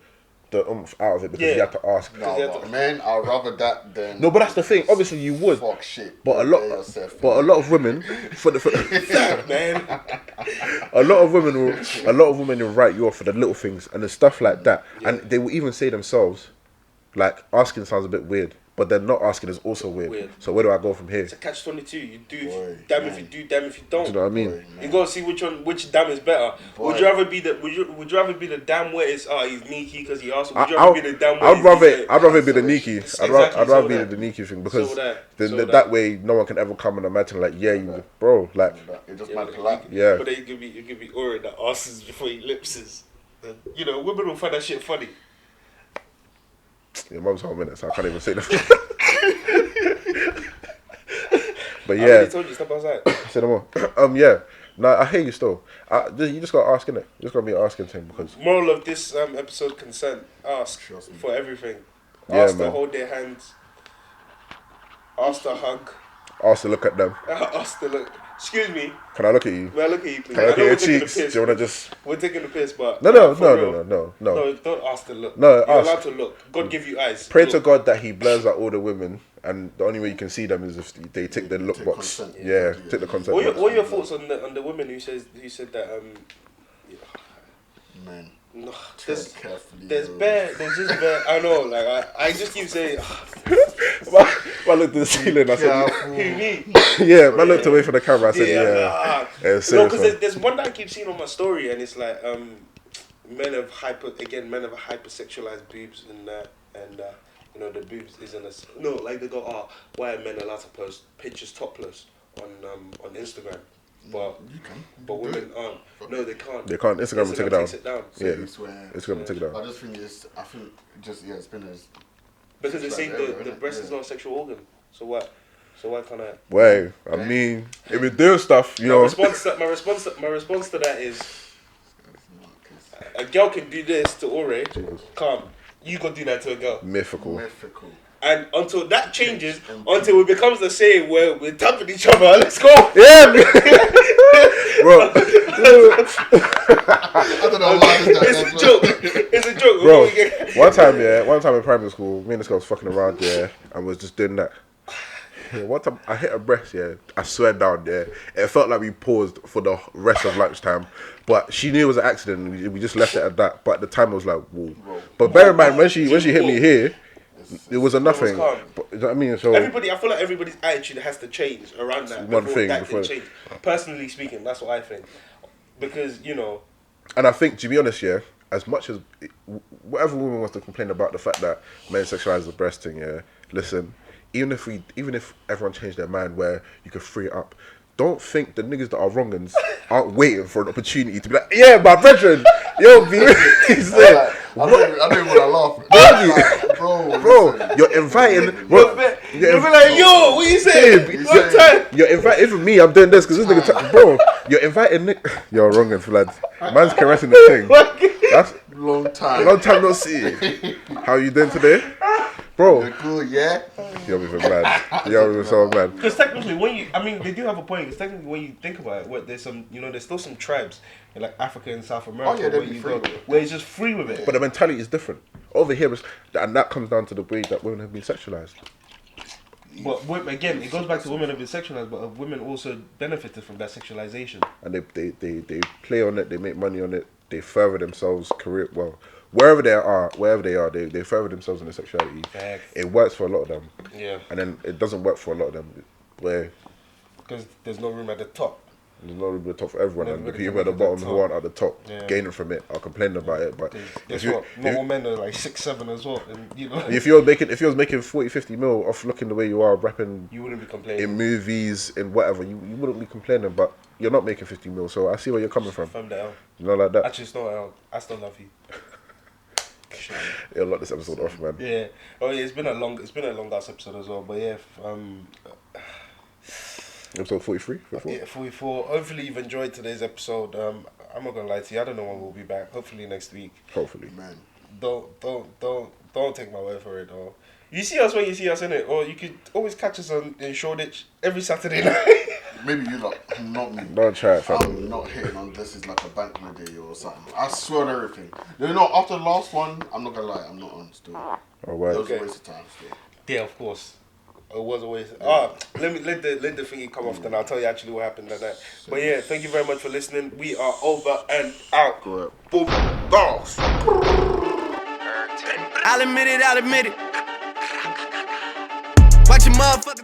Speaker 3: oomph out of it because
Speaker 5: Yeah.
Speaker 3: you had to ask.
Speaker 4: No,
Speaker 5: Yeah.
Speaker 4: but man, I'd rather that than.
Speaker 3: No, but that's the thing. Obviously, you would.
Speaker 4: Fuck shit.
Speaker 3: But a lot of women, for
Speaker 5: Man,
Speaker 3: a lot of women will write you off for the little things and the stuff like that, and they will even say themselves, like, asking sounds a bit weird, but then not asking is also weird. So where do I go from here?
Speaker 5: it's a catch-22. You do
Speaker 4: Boy,
Speaker 5: damn
Speaker 4: man.
Speaker 5: if you do, damn if you don't.
Speaker 3: Do you know what I mean?
Speaker 4: Boy,
Speaker 5: You gotta see which damn is better.
Speaker 4: Boy.
Speaker 5: Would you rather be the would you rather be the damn where it's he's sneaky because he asked? Or would you
Speaker 3: I'd
Speaker 5: rather be the damn where
Speaker 3: I'd rather be the Niki.
Speaker 5: Exactly,
Speaker 3: I'd rather
Speaker 5: so
Speaker 3: be
Speaker 5: that.
Speaker 3: the Niki thing because
Speaker 5: So that.
Speaker 3: then
Speaker 5: So
Speaker 3: that
Speaker 5: that.
Speaker 3: way no one can ever come and imagine like, yeah, you, bro, like,
Speaker 4: It just
Speaker 5: Yeah,
Speaker 4: might
Speaker 5: but
Speaker 4: collapse.
Speaker 3: yeah.
Speaker 5: But then you could be Ori that asks before he lipses. And, you know, women will find that shit funny.
Speaker 3: your mum's home minute, so I can't even say that. But
Speaker 5: I
Speaker 3: yeah,
Speaker 5: already told you step outside.
Speaker 3: say no more. Yeah, no, I hear you still. You just gotta ask, innit? You just gotta be asking him because
Speaker 5: Moral of this episode: consent. Ask
Speaker 4: Trust me.
Speaker 5: for everything.
Speaker 3: Yeah,
Speaker 5: Ask to
Speaker 3: man.
Speaker 5: hold their hands. Ask to hug.
Speaker 3: ask to look at them.
Speaker 5: Ask to look. Excuse me.
Speaker 3: Can I look at you?
Speaker 5: May I look at you, please?
Speaker 3: Can I look at
Speaker 5: know
Speaker 3: your
Speaker 5: we're taking the
Speaker 3: cheeks?
Speaker 5: piss.
Speaker 3: Do you wanna just?
Speaker 5: We're taking the piss, but
Speaker 3: No,
Speaker 5: for real.
Speaker 3: no.
Speaker 5: No, don't ask to look.
Speaker 3: No,
Speaker 5: You're
Speaker 3: ask.
Speaker 5: allowed to look. God give you eyes.
Speaker 3: Pray
Speaker 5: Look.
Speaker 3: to God that He blurs out all the women, and the only way you can see them is if they tick the look
Speaker 4: Take
Speaker 3: box.
Speaker 4: consent.
Speaker 3: Yeah,
Speaker 4: Yeah.
Speaker 3: tick the consent.
Speaker 5: What are
Speaker 3: box.
Speaker 5: your thoughts on the woman who said that
Speaker 4: Man,
Speaker 5: no,
Speaker 4: tread carefully.
Speaker 5: there's
Speaker 4: yo.
Speaker 5: there's just bare. I know, like I just keep saying
Speaker 3: I looked at the ceiling. I said,
Speaker 5: who me.
Speaker 3: yeah. I looked away from the camera. I said, yeah.
Speaker 5: nah.
Speaker 3: Yeah,
Speaker 5: No,
Speaker 3: serious
Speaker 5: because
Speaker 3: one.
Speaker 5: there's one that I keep seeing on my story, and it's like men have hypersexualized boobs and you know the boobs isn't as no like they go why are men allowed to post pictures topless on Instagram, but
Speaker 4: You can.
Speaker 5: but women aren't. No, they can't.
Speaker 3: They can't. Instagram will take it down.
Speaker 5: takes it down.
Speaker 4: So
Speaker 3: Yeah.
Speaker 4: you swear.
Speaker 3: Instagram will take it down.
Speaker 4: I just think I think just it's been as
Speaker 5: Because they
Speaker 4: It's
Speaker 5: say
Speaker 4: like
Speaker 5: the
Speaker 4: error, innit?
Speaker 5: breast is
Speaker 4: Yeah.
Speaker 5: not a sexual organ. So why can't I?
Speaker 3: Well, I mean, if we do stuff, you
Speaker 5: My
Speaker 3: know.
Speaker 5: response to that is a girl can do this to Ore. Calm. You go do that to a girl.
Speaker 3: Mythical.
Speaker 4: mythical.
Speaker 5: And until that changes, until it becomes the same where we're tapping each other, let's go.
Speaker 3: Yeah, bro.
Speaker 4: I don't know why
Speaker 5: It's a joke. It's a joke.
Speaker 3: Bro, one time in primary school, me and this girl was fucking around, yeah, and was just doing that. Yeah, one time I hit her breast, yeah, I swear down, yeah. It felt like we paused for the rest of lunchtime, but she knew it was an accident. We just left it at that. But at the time, it was like, whoa. But bear in mind, when she hit me here, it was a nothing.
Speaker 5: calm.
Speaker 3: But, you know what I mean? So
Speaker 5: I feel like everybody's attitude has to change around that.
Speaker 3: One
Speaker 5: before
Speaker 3: thing,
Speaker 5: that
Speaker 3: before-
Speaker 5: can change. Personally speaking, that's what I think. Because, you know,
Speaker 3: and I think, to be honest, yeah, as much as whatever woman wants to complain about the fact that men sexualize the breast thing, yeah, listen, even if everyone changed their mind where you could free it up, don't think the niggas that are wrongins aren't waiting for an opportunity to be like, yeah, my brethren, yo, be he's there.
Speaker 4: I don't even want to laugh.
Speaker 3: Bro,
Speaker 4: listen.
Speaker 3: you're inviting.
Speaker 5: you'll be like, yo, what you saying? One time.
Speaker 3: You're inviting. Even me, I'm doing this because this nigga, bro. You're inviting. You're wrongin, lads. Man's caressing the thing. That's
Speaker 4: Long time.
Speaker 3: long time no see. How you doing today, bro?
Speaker 4: You're good, yeah?
Speaker 3: You're even mad. You're even so mad.
Speaker 5: Because technically, they do have a point. Because technically, when you think about it, there's still some tribes in like Africa and South America
Speaker 4: yeah, they'd
Speaker 5: where
Speaker 4: be
Speaker 5: you
Speaker 4: free
Speaker 5: go,
Speaker 4: with it.
Speaker 5: where it's just free with it.
Speaker 3: But the mentality is different. Over here, and that comes down to the way that women have been sexualized.
Speaker 5: But again, it goes back to women have been sexualized, but have women also benefited from that sexualization?
Speaker 3: And they play on it, they make money on it, they further themselves career, well, wherever they are, they further themselves in their sexuality.
Speaker 5: Facts.
Speaker 3: It works for a lot of them.
Speaker 5: Yeah.
Speaker 3: And then it doesn't work for a lot of them, where
Speaker 5: Because there's no room at the top.
Speaker 3: there's no room at the top for everyone, and the
Speaker 5: Everybody
Speaker 3: people at
Speaker 5: can
Speaker 3: the
Speaker 5: make it
Speaker 3: bottom
Speaker 5: at
Speaker 3: who
Speaker 5: the
Speaker 3: aren't at the top,
Speaker 5: Yeah.
Speaker 3: gaining from it, are complaining about it. But
Speaker 5: Guess what? Normal men are like 6'7" as well, and you know
Speaker 3: if you was making 40, 50 mil off looking the way you are, rapping
Speaker 5: you wouldn't be complaining.
Speaker 3: in movies, in whatever, you wouldn't be complaining. But you're not making 50 mil, so I see where you're coming from.
Speaker 5: From the L.
Speaker 3: You know, like that.
Speaker 5: Actually, it's not L. I still love you.
Speaker 3: It'll lock this episode off, man.
Speaker 5: Yeah. Oh yeah, it's been a long ass episode as well. But yeah,
Speaker 3: Episode 43, 44?
Speaker 5: yeah, 44. Hopefully you've enjoyed today's episode. I'm not gonna lie to you. I don't know when we'll be back. Hopefully next week.
Speaker 3: Hopefully.
Speaker 4: Man,
Speaker 5: Don't take my word for it. Or you see us when you see us in it, or you could always catch us in Shoreditch every Saturday night.
Speaker 4: maybe you lot, not me.
Speaker 3: Don't try it, fam.
Speaker 4: I'm not hitting on this is like a bank holiday or something. I swear on everything. You know, after the last one, I'm not gonna lie, I'm not on still.
Speaker 3: Oh,
Speaker 4: It
Speaker 3: word.
Speaker 4: was
Speaker 5: Okay.
Speaker 4: a waste of time still.
Speaker 5: Yeah, of course. It was always let the thingy come off, then I'll tell you actually what happened that night. But yeah, thank you very much for listening. We are over and out.
Speaker 3: Correct.
Speaker 5: Boom, boss.
Speaker 1: I'll admit it, I'll admit it. Watch your motherfucker.